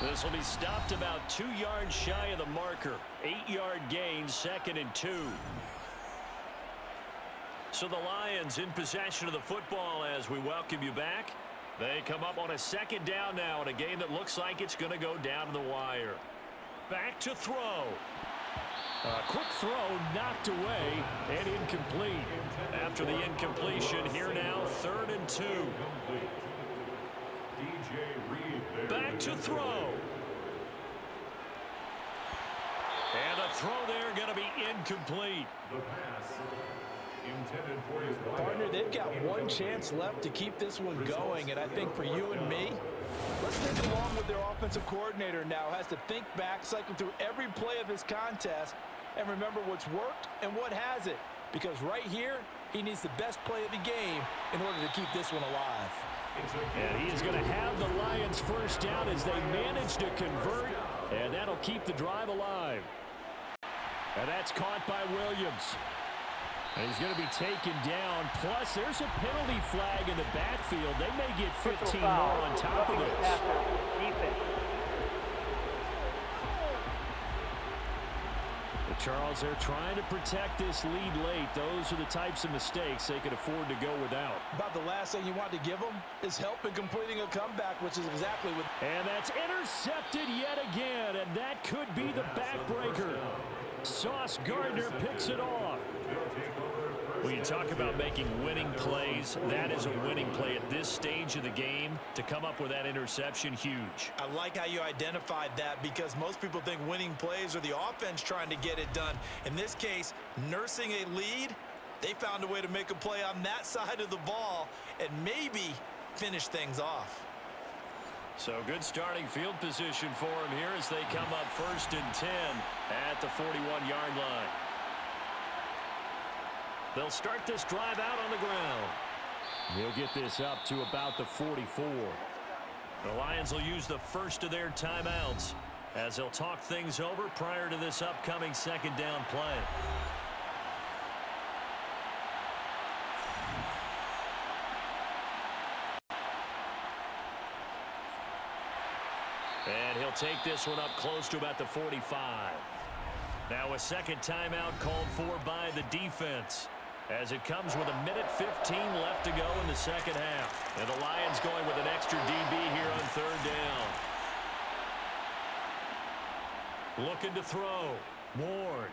This will be stopped about 2 yards shy of the marker. 8-yard gain, 2nd and 2. So the Lions in possession of the football as we welcome you back. They come up on a 2nd down now in a game that looks like it's going to go down to the wire. Back to throw. A quick throw knocked away and incomplete. After the incompletion, here now 3rd and 2. Back to throw. And the throw there going to be incomplete. The pass intended for his Partner, they've got one chance left to keep this one going, and I think for you and me, let's think along with their offensive coordinator now. Has to think back, cycle through every play of this contest, and remember what's worked and what hasn't. Because right here, he needs the best play of the game in order to keep this one alive. And he is going to have the Lions first down as they manage to convert, and that'll keep the drive alive. And that's caught by Williams. And he's going to be taken down. Plus, there's a penalty flag in the backfield. They may get 15 more on top of this. But Charles, they're trying to protect this lead late. Those are the types of mistakes they could afford to go without. About the last thing you want to give them is help in completing a comeback, which is exactly what... And that's intercepted yet again, and that could be the backbreaker. Sauce Gardner picks it off. When you talk about making winning plays, that is a winning play at this stage of the game. To come up with that interception, huge. I like how you identified that, because most people think winning plays are the offense trying to get it done. In this case, nursing a lead, they found a way to make a play on that side of the ball and maybe finish things off. So good starting field position for him here as they come up 1st and 10 at the 41-yard line. They'll start this drive out on the ground. He'll get this up to about the 44. The Lions will use the first of their timeouts as they'll talk things over prior to this upcoming second down play. And he'll take this one up close to about the 45. Now a second timeout called for by the defense, as it comes with 1:15 left to go in the second half. And the Lions going with an extra DB here on 3rd down. Looking to throw. Ward.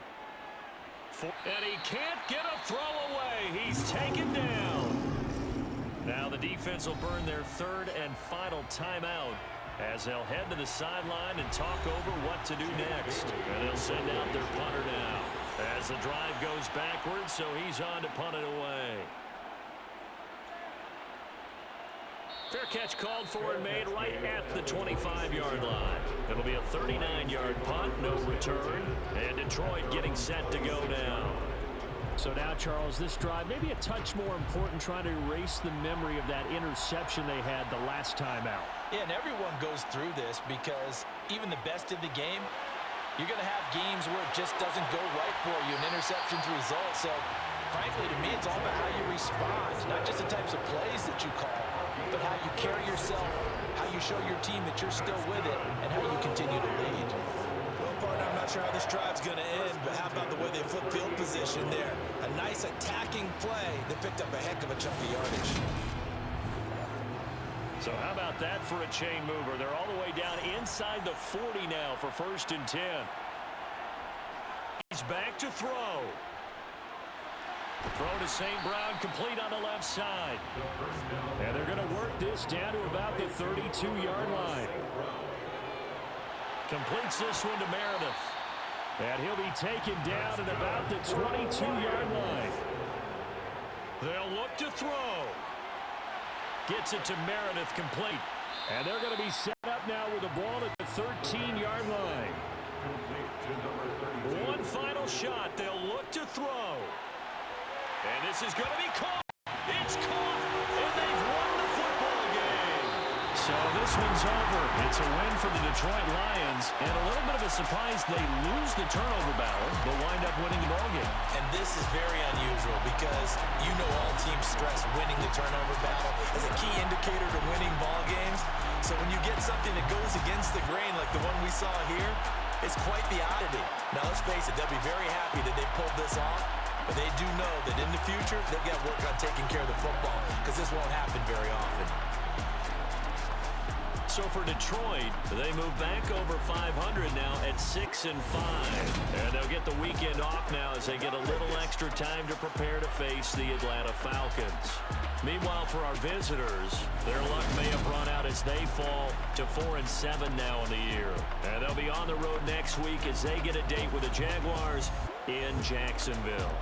And he can't get a throw away. He's taken down. Now the defense will burn their 3rd and final timeout as they'll head to the sideline and talk over what to do next. And they'll send out their punter now as the drive goes backwards, so he's on to punt it away. Fair catch called for and made right at the 25-yard line. It'll be a 39-yard punt, no return, and Detroit getting set to go now. So now, Charles, this drive maybe a touch more important, trying to erase the memory of that interception they had the last time out. Yeah, and everyone goes through this, because even the best in the game, you're going to have games where it just doesn't go right for you, and interceptions result. So, frankly, to me, it's all about how you respond, not just the types of plays that you call, but how you carry yourself, how you show your team that you're still with it, and how you continue to lead. Well, partner, I'm not sure how this drive's going to end, but how about the way they flip field position there? A nice attacking play that picked up a heck of a chunk of yardage. So how about that for a chain mover? They're all the way down inside the 40 now for 1st and 10. He's back to throw. Throw to St. Brown, complete on the left side. And they're going to work this down to about the 32-yard line. Completes this one to Meredith. And he'll be taken down at about the 22-yard line. They'll look to throw. Gets it to Meredith, complete. And they're going to be set up now with the ball at the 13-yard line. One final shot. They'll look to throw. And this is going to be caught. It's caught. And they've won the football game. So this one's over. It's a win for the Detroit Lions. And a little bit of a surprise, they lose the turnover battle, but wind up winning the ball game. And this is very unusual, because you know all teams stress winning the turnover battle as a key indicator to winning ball games. So when you get something that goes against the grain like the one we saw here, it's quite the oddity. Now let's face it, they'll be very happy that they pulled this off, but they do know that in the future they've got to work on taking care of the football, because this won't happen very often. So for Detroit, they move back over 500 now at 6-5. And they'll get the weekend off now as they get a little extra time to prepare to face the Atlanta Falcons. Meanwhile, for our visitors, their luck may have run out as they fall to 4-7 now in the year. And they'll be on the road next week as they get a date with the Jaguars in Jacksonville.